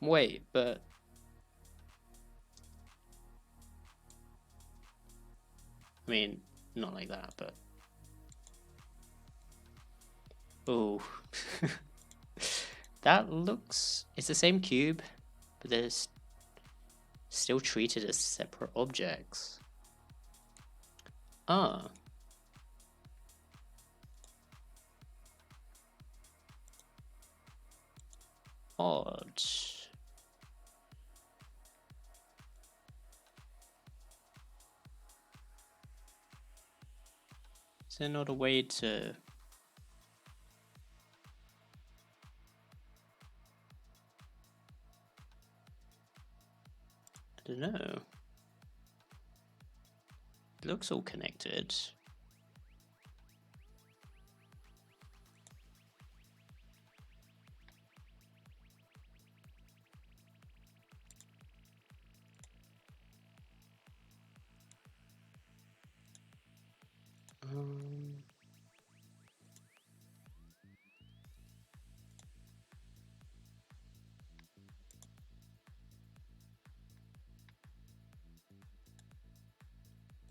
Wait, but... I mean, not like that, but... Oh. That looks... It's the same cube, but they're still treated as separate objects. Ah. Odd. Is there not a way to... I don't know. It looks all connected.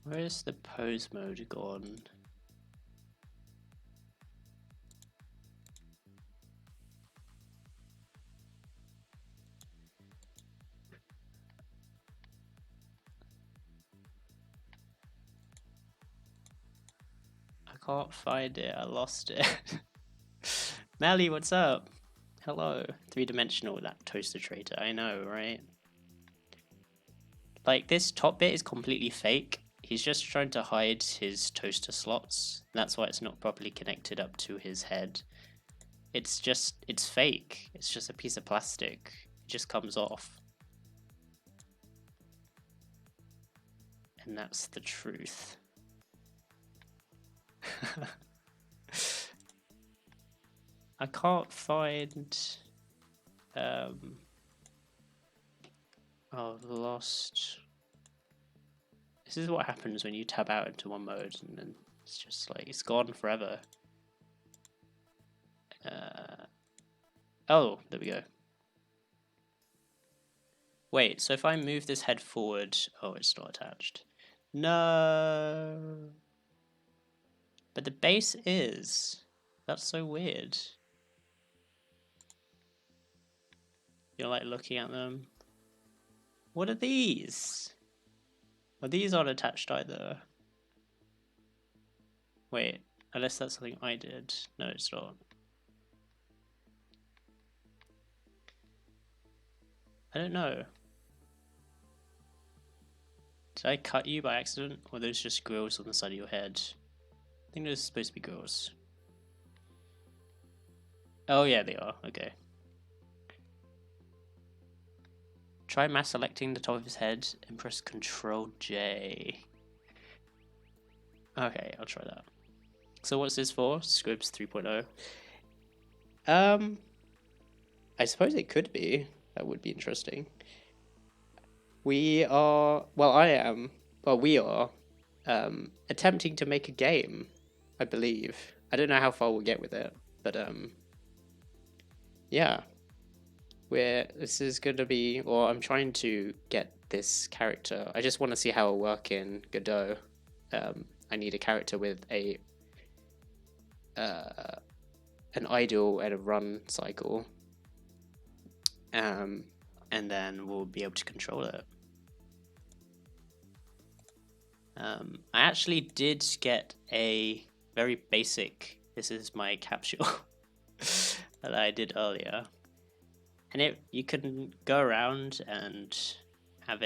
Where's the pose mode gone? I can't find it, I lost it. Melly, what's up? Hello. Three-dimensional, that toaster traitor, I know, right? Like, this top bit is completely fake. He's just trying to hide his toaster slots. That's why it's not properly connected up to his head. It's fake. It's just a piece of plastic. It just comes off. And that's the truth. I can't find... Oh, lost... This is what happens when you tab out into one mode and then it's just like, it's gone forever. Oh, there we go. Wait, so if I move this head forward... Oh, it's not attached. No! But the base is. That's so weird. You're like looking at them. What are these? Oh, these aren't attached either. Wait, unless that's something I did. No, it's not. I don't know. Did I cut you by accident? Or are those just grills on the side of your head? I think those are supposed to be grills. Oh yeah, they are. Okay. Try mass selecting the top of his head and press Ctrl J. Okay, I'll try that. So what's this for? Scribs 3.0. I suppose it could be. That would be interesting. We are, well, I am, well, we are attempting to make a game, I believe. I don't know how far we'll get with it, but yeah. This is going to be, or I'm trying to get this character. I just want to see how it'll work in Godot. I need a character with an idle and a run cycle. And then we'll be able to control it. I actually did get a very basic, this is my capsule that I did earlier. And you can go around and have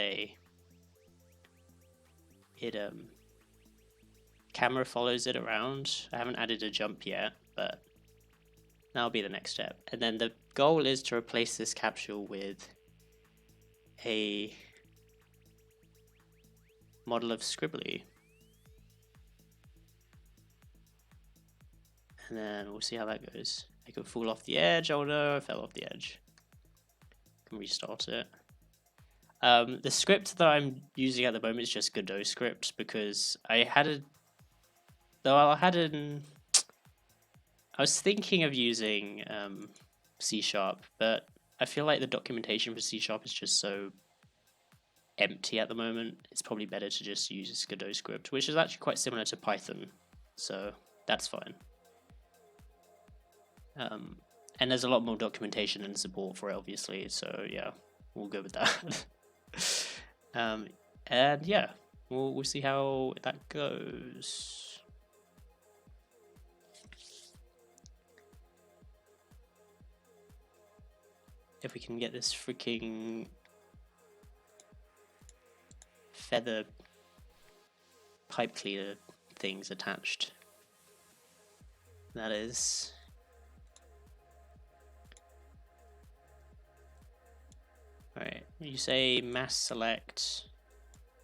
camera follows it around. I haven't added a jump yet, but that'll be the next step. And then the goal is to replace this capsule with a model of Scribbly. And then we'll see how that goes. I could fall off the edge. Oh no, I fell off the edge. Can restart it. The script that I'm using at the moment is just Godot script because I was thinking of using C#, but I feel like the documentation for C# is just so empty at the moment. It's probably better to just use Godot script, which is actually quite similar to Python, so that's fine. And there's a lot more documentation and support for it, obviously, so yeah, we'll go with that. And yeah, we'll see how that goes. If we can get this freaking feather pipe cleaner things attached. That is. Alright, you say mass select.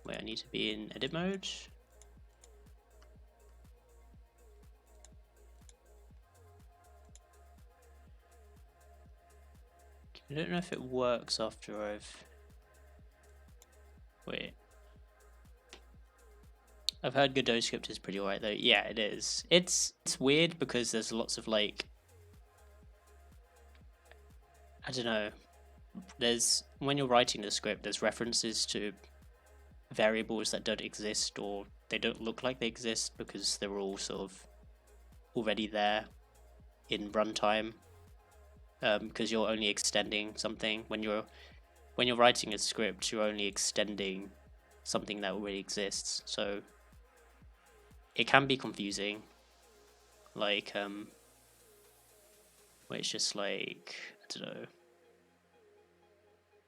Wait, I need to be in edit mode. I don't know if it works after I've... Wait. I've heard Godot script is pretty alright though. Yeah, it is. It's weird because there's lots of like... I don't know. There's... When you're writing the script, there's references to variables that don't exist or they don't look like they exist because they're all sort of already there in runtime. Because you're only extending something when you're writing a script, you're only extending something that already exists. So it can be confusing. Like where it's just like, I don't know,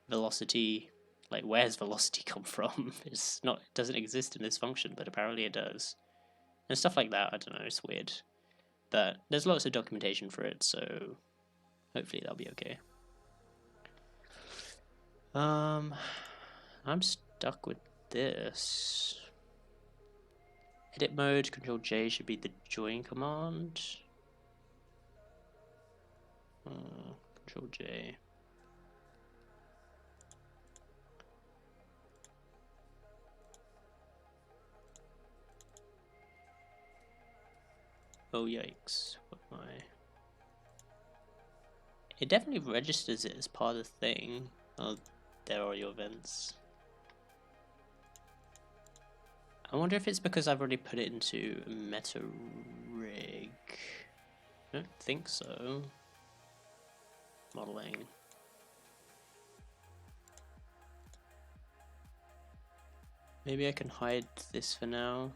velocity. Like, where's velocity come from? It's not. It doesn't exist in this function, but apparently it does, and stuff like that. I don't know. It's weird, but there's lots of documentation for it, so hopefully that'll be okay. I'm stuck with this. Edit mode, Control J should be the join command. Control J. Oh yikes! What am I? It definitely registers it as part of the thing. Oh, there are your events. I wonder if it's because I've already put it into meta rig. I don't think so. Modeling. Maybe I can hide this for now.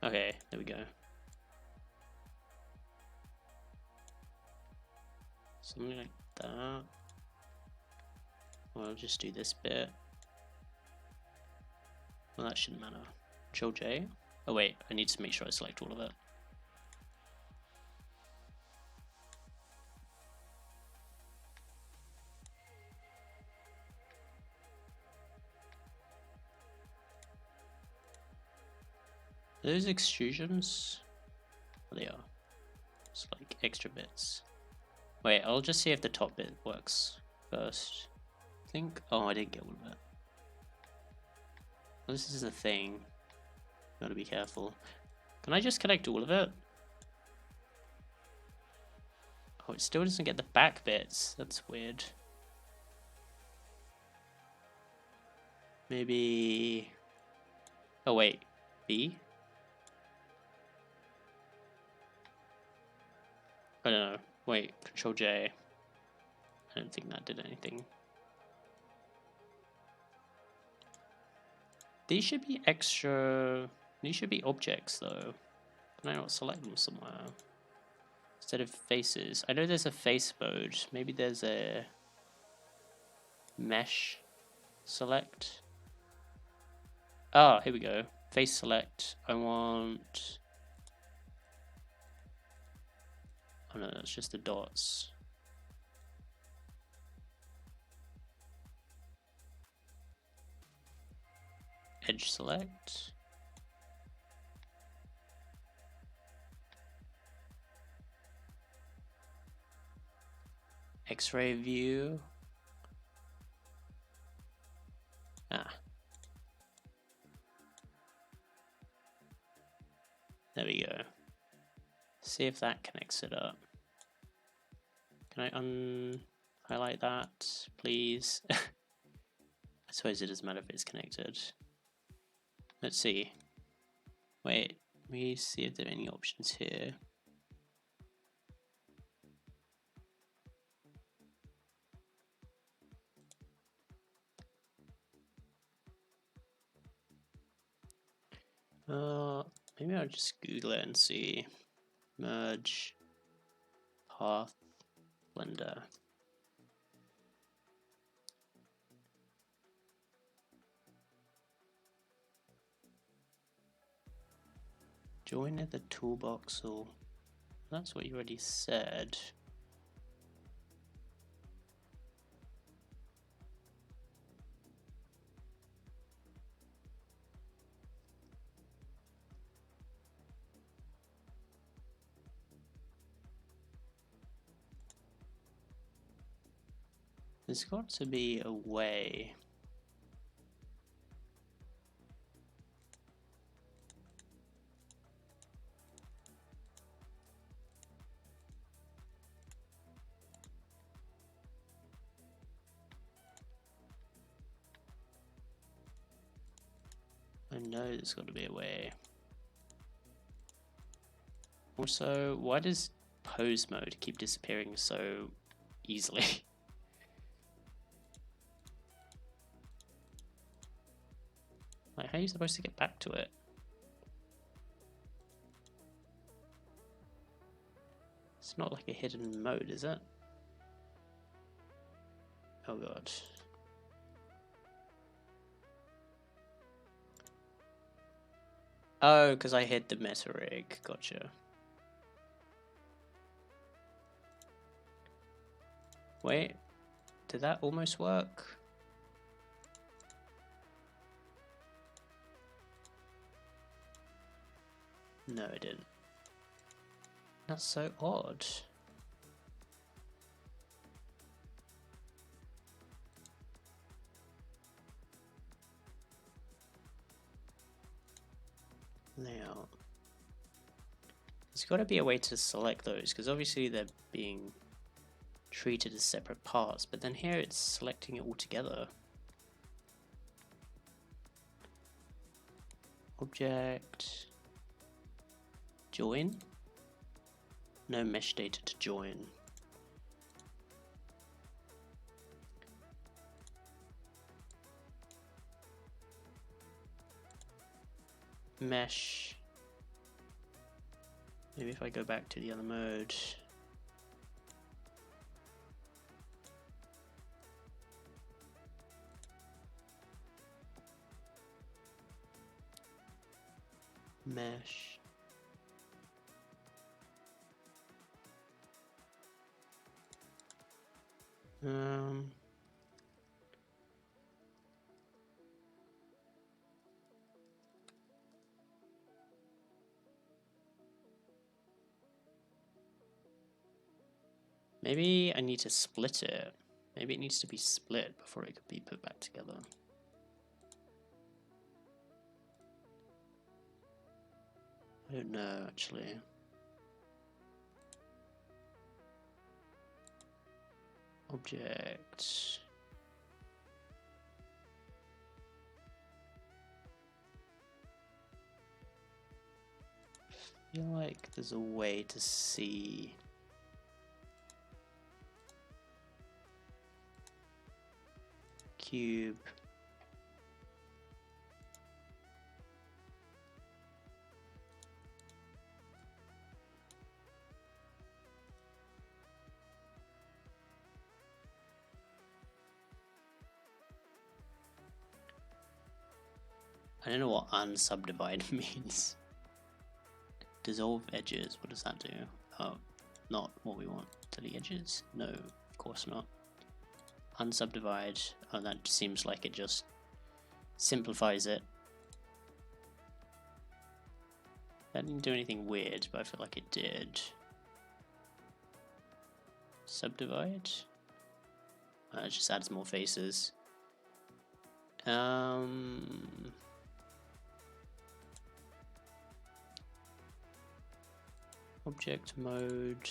Okay, there we go. Something like that. Well, I'll just do this bit. Well, that shouldn't matter. Control J. Oh wait, I need to make sure I select all of it. Are those extrusions? Oh, they are. It's like extra bits. Wait, I'll just see if the top bit works first. I think. Oh, I didn't get all of it. Well, this is the thing. Gotta be careful. Can I just connect all of it? Oh, it still doesn't get the back bits. That's weird. Maybe... Oh, wait. B? I don't know. Wait, Control J. I don't think that did anything. These should be extra... These should be objects, though. Can I not select them somewhere? Instead of faces. I know there's a face mode. Maybe there's a... mesh select. Ah, here we go. Face select. I want... Oh no, that's just the dots. Edge select. X-ray view. Ah. There we go. See if that connects it up. Can I highlight that, please? I suppose it doesn't matter if it's connected. Let's see. Wait, let me see if there are any options here. Maybe I'll just Google it and see. Merge path blender. Join at the toolbox, or that's what you already said. There's got to be a way. I know there's got to be a way. Also, why does pose mode keep disappearing so easily? Like, how are you supposed to get back to it? It's not like a hidden mode, is it? Oh god. Oh, because I hit the meta rig. Gotcha. Wait, did that almost work? No, it didn't. That's so odd. Layout. There's got to be a way to select those, because obviously they're being treated as separate parts, but then here it's selecting it all together. Object. Join? No mesh data to join. Mesh. Maybe if I go back to the other mode. Mesh. Maybe I need to split it. Maybe it needs to be split before it could be put back together. I don't know, actually. Object. I feel like there's a way to see. Cube. I don't know what unsubdivide means. Dissolve edges, what does that do? Oh, not what we want. Delete edges? No, of course not. Unsubdivide, oh, that seems like it just simplifies it. That didn't do anything weird, but I feel like it did. Subdivide? It just adds more faces. Object mode.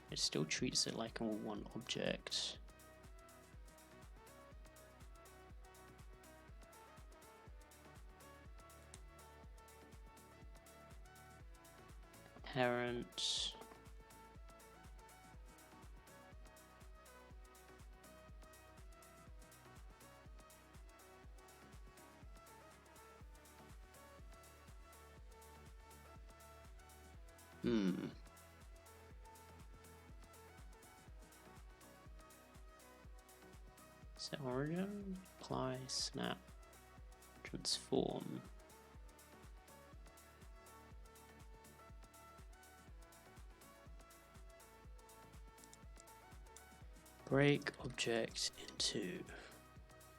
It still treats it like all one object. Parent. Set origin, apply, snap, transform. Break object into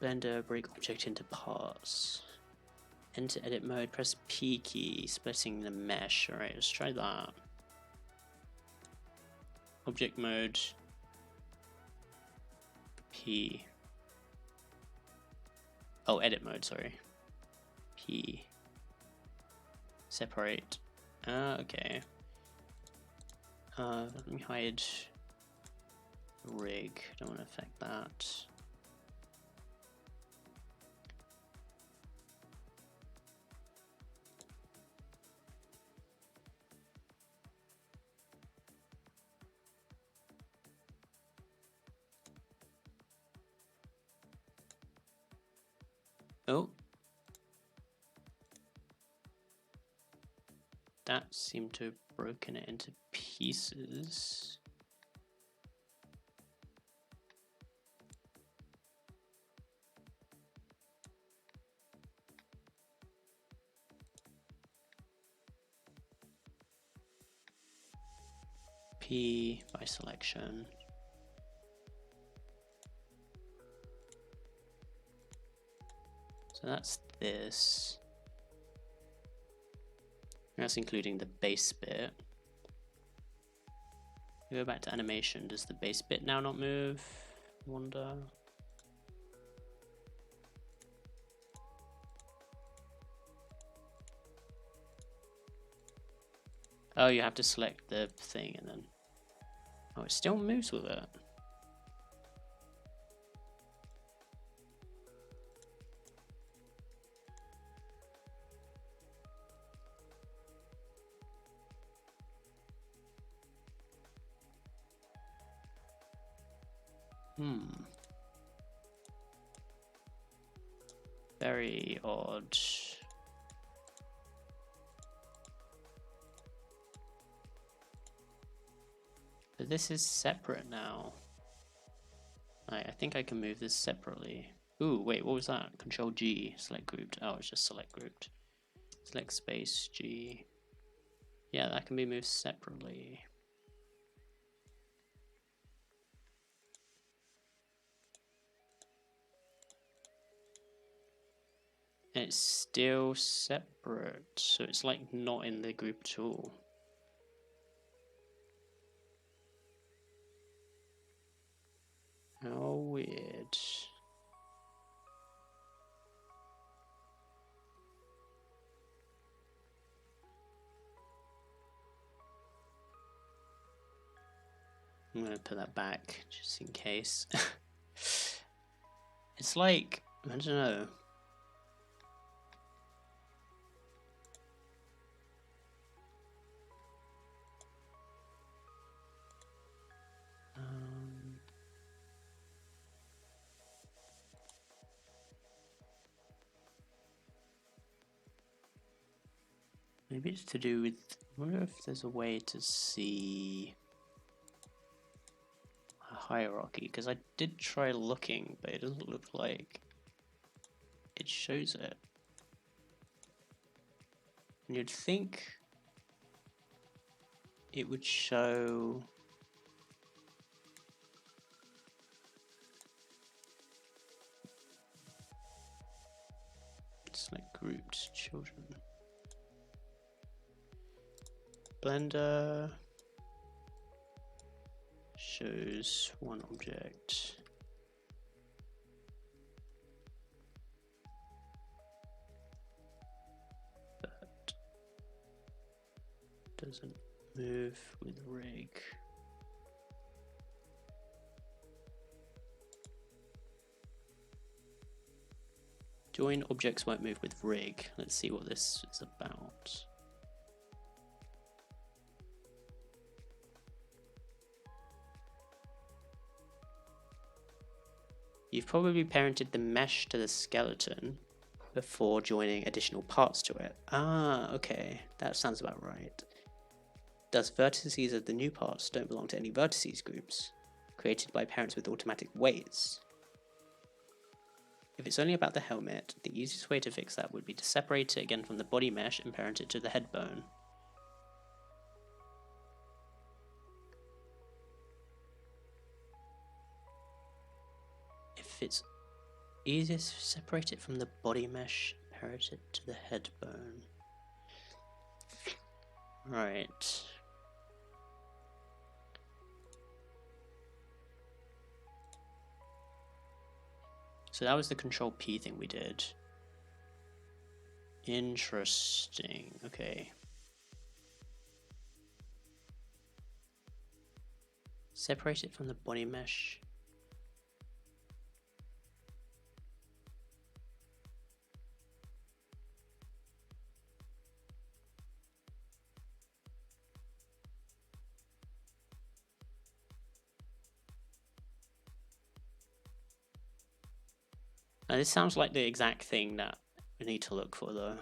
Blender, break object into parts. Enter edit mode, press P key, splitting the mesh. Alright, let's try that. Object mode. P. Oh, edit mode, sorry. P. Separate. Okay. Let me hide rig. Don't want to affect that. Oh. That seemed to have broken it into pieces. P by selection. So that's this. That's including the base bit. We go back to animation. Does the base bit now not move? I wonder. Oh, you have to select the thing and then. Oh, it still moves with it. Very odd. But this is separate now. I think I can move this separately. Ooh, wait, what was that? Control G, select grouped. Oh, it's just select grouped. Select space G. Yeah, that can be moved separately. And it's still separate, so it's like not in the group at all. How weird. I'm gonna put that back just in case. It's like, I don't know. Maybe it's to do with, I wonder if there's a way to see a hierarchy, because I did try looking, but it doesn't look like it shows it. And you'd think it would show select grouped children. Blender shows one object. But doesn't move with rig. Join objects won't move with rig. Let's see what this is about. You've probably parented the mesh to the skeleton before joining additional parts to it. Ah, okay, that sounds about right. Thus, vertices of the new parts don't belong to any vertices groups created by parents with automatic weights. If it's only about the helmet, the easiest way to fix that would be to separate it again from the body mesh and parent it to the head bone. If it's easiest to separate it from the body mesh, parent it to the head bone. Right. So that was the Control P thing we did. Interesting. Okay. Separate it from the body mesh. Now this sounds like the exact thing that we need to look for though.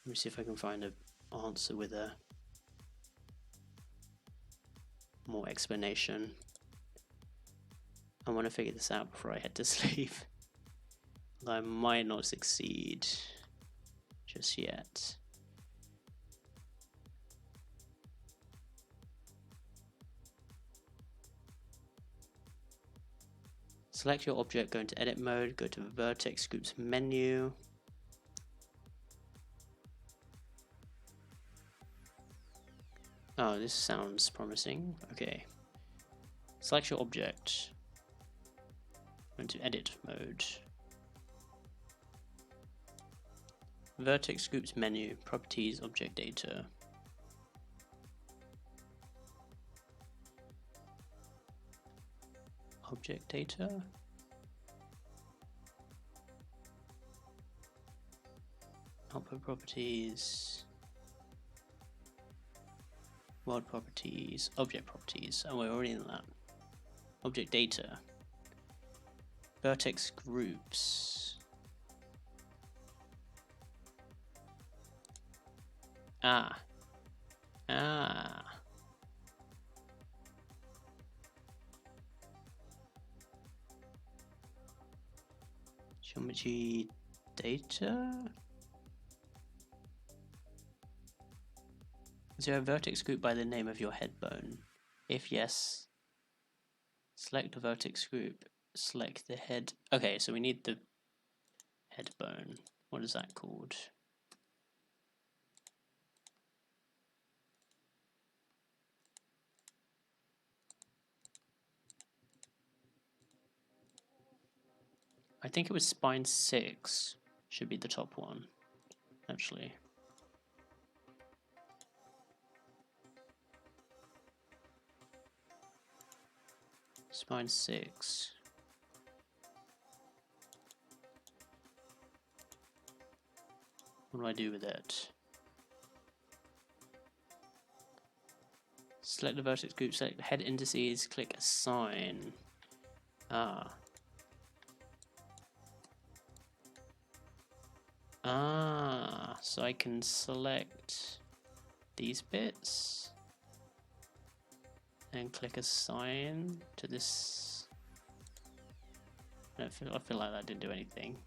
Let me see if I can find an answer with a more explanation. I want to figure this out before I head to sleep. Although I might not succeed just yet. Select your object, go into edit mode, go to the vertex groups menu. Oh, this sounds promising. Okay. Select your object. Go into edit mode. Vertex groups menu, properties, object data. Object data. Output properties. World properties, object properties. Oh, we're already in that. Object data. Vertex groups. Ah. Geometry data? Is there a vertex group by the name of your head bone? If yes, select the vertex group, select the head. Okay, so we need the head bone. What is that called? I think it was spine 6 should be the top one, actually. Spine 6. What do I do with it? Select the vertex group, select the head indices, click assign. So I can select these bits and click assign to this. I feel like that didn't do anything.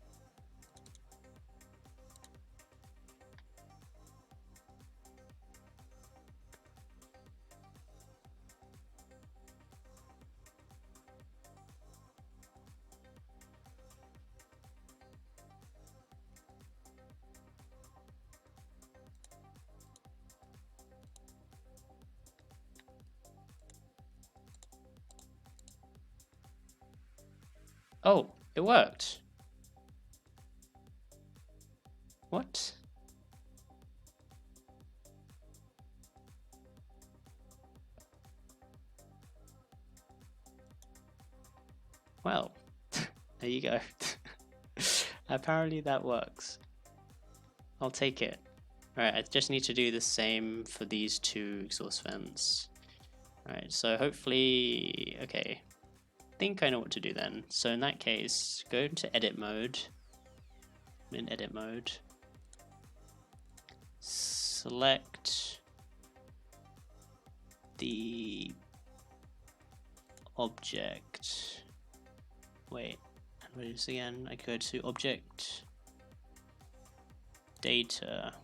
Oh, it worked. What? Well, there you go. Apparently that works. I'll take it. Alright, I just need to do the same for these two exhaust vents. Alright, so hopefully, okay. I think I know what to do then. So in that case, go into edit mode. In edit mode. Select the object. Wait, how do I do this again? I go to object data.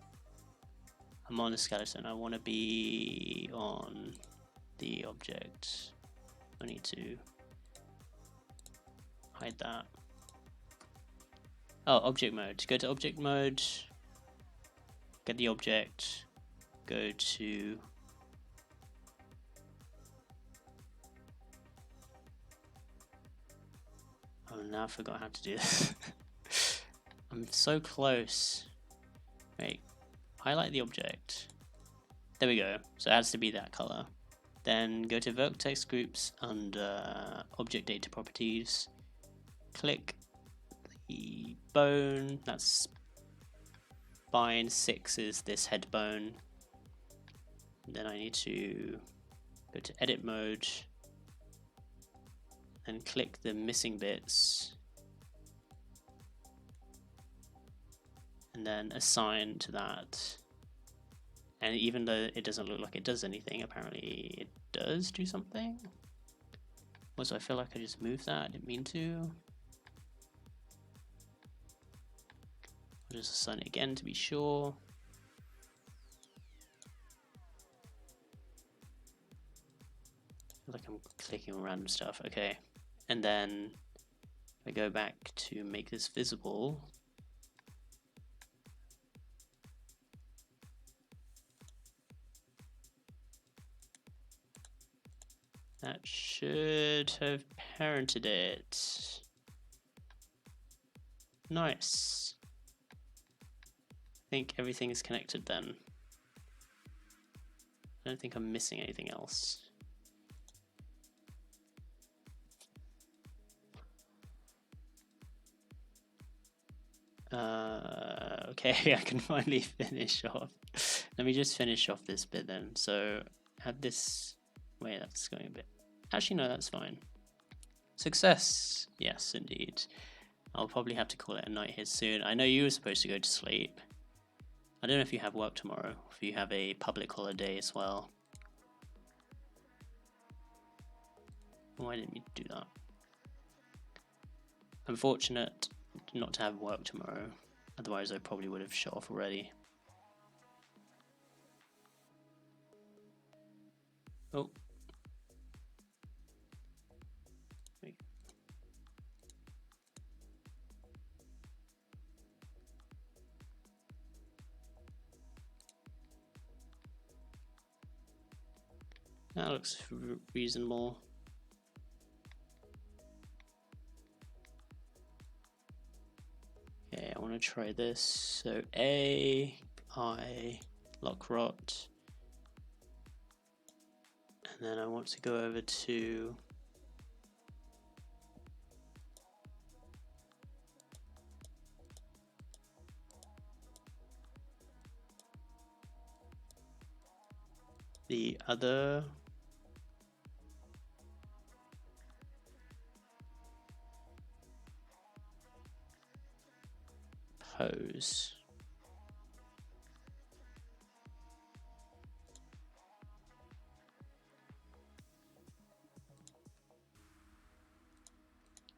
I'm on the skeleton. I want to be on the object. I need to hide that. Oh, object mode. Go to object mode. Get the object. Go to Oh, now I forgot how to do this. I'm so close. Wait, highlight the object. There we go. So it has to be that color. Then go to vertex groups under object data properties. Click the bone. That's spine 6 is this head bone. Then I need to go to edit mode and click the missing bits and then assign to that. And even though it doesn't look like it does anything, apparently it does do something. Also, I feel like I just moved that, I didn't mean to. I'll just assign it again to be sure. I feel like I'm clicking on random stuff. Okay, and then I go back to make this visible. That should have parented it. Nice. I think everything is connected then. I don't think I'm missing anything else. Okay, I can finally finish off. Let me just finish off this bit then. So add this. Wait, that's going a bit. Actually, no, that's fine. Success. Yes, indeed. I'll probably have to call it a night here soon. I know you were supposed to go to sleep. I don't know if you have work tomorrow, if you have a public holiday as well. Why didn't you do that? I'm fortunate not to have work tomorrow, otherwise I probably would have shut off already. Oh. Wait. That looks reasonable. Okay, I want to try this. So A, I, lock rot. And then I want to go over to the other pose.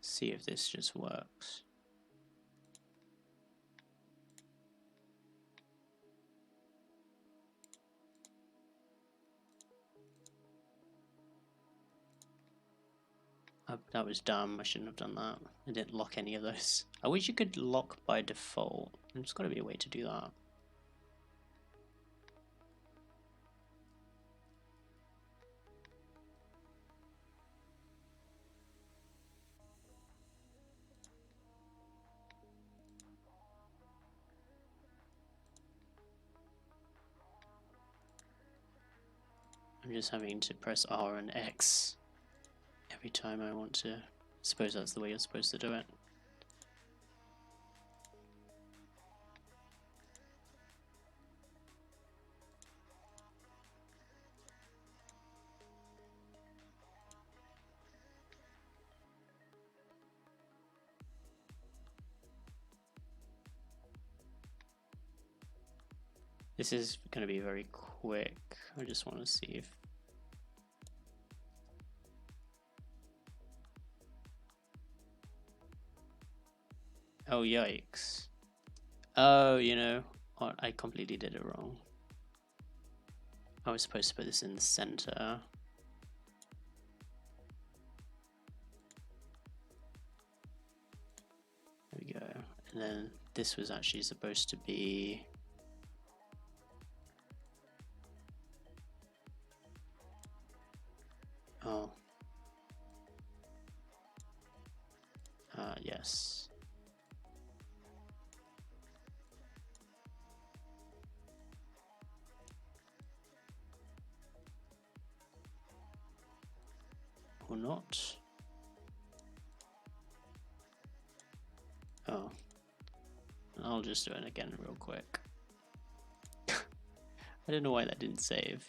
See if this just works. That was dumb. I shouldn't have done that. I didn't lock any of those. I wish you could lock by default. There's got to be a way to do that. I'm just having to press R and X every time I want to. I suppose that's the way you're supposed to do it. This is going to be very quick. I just want to see if... Oh, yikes. Oh, you know what? I completely did it wrong. I was supposed to put this in the center. There we go. And then this was actually supposed to be... Oh. Yes. Or not. Oh. I'll just do it again real quick. I don't know why that didn't save.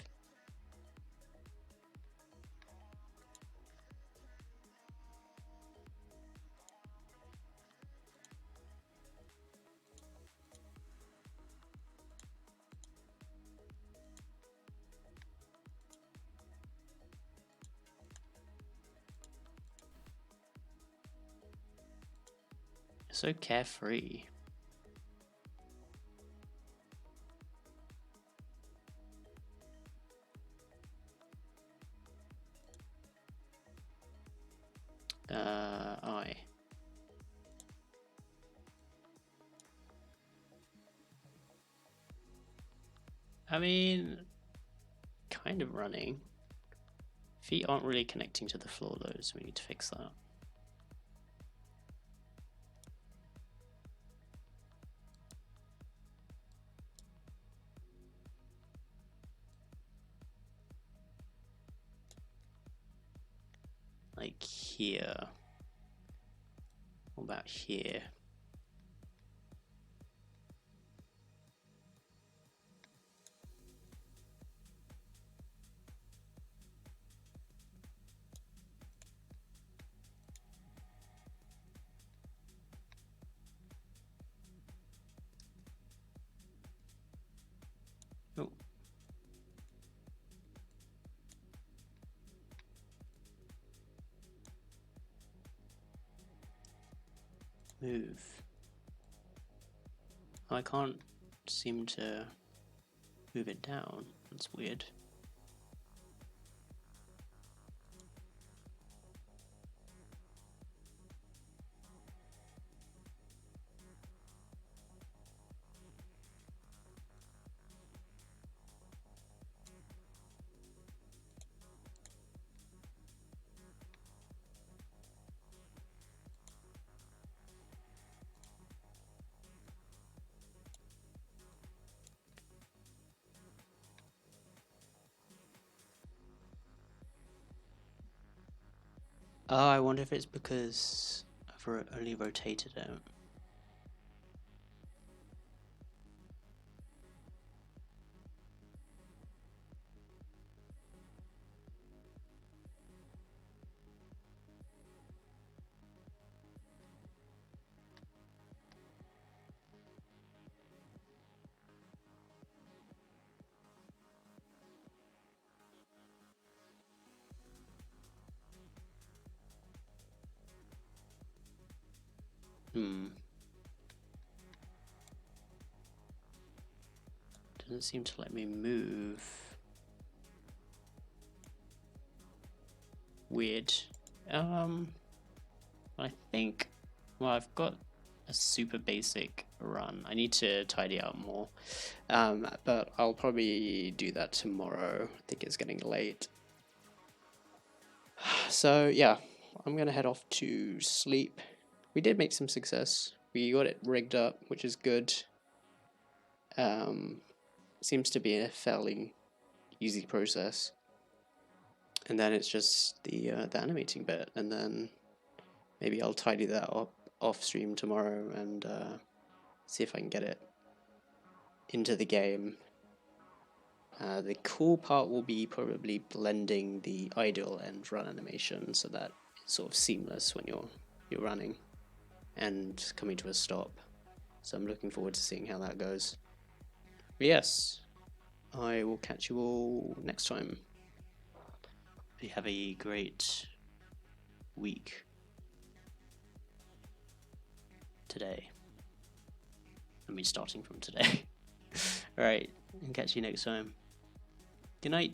So carefree. I mean, kind of running. Feet aren't really connecting to the floor though, so we need to fix that. Like here. What about here? Oh. Move. I can't seem to move it down. That's weird. Oh, I wonder if it's because I've only rotated it. Doesn't seem to let me move. Weird. I think, well, I've got a super basic run. I need to tidy out more. But I'll probably do that tomorrow. I think it's getting late. So yeah, I'm gonna head off to sleep. We did make some success. We got it rigged up, which is good. Seems to be a fairly easy process. And then it's just the animating bit, and then maybe I'll tidy that up off stream tomorrow and see if I can get it into the game. The cool part will be probably blending the idle and run animation so that it's sort of seamless when you're running and coming to a stop. So I'm looking forward to seeing how that goes. But yes, I will catch you all next time. You have a great week today. I mean, starting from today. Alright, and catch you next time. Good night.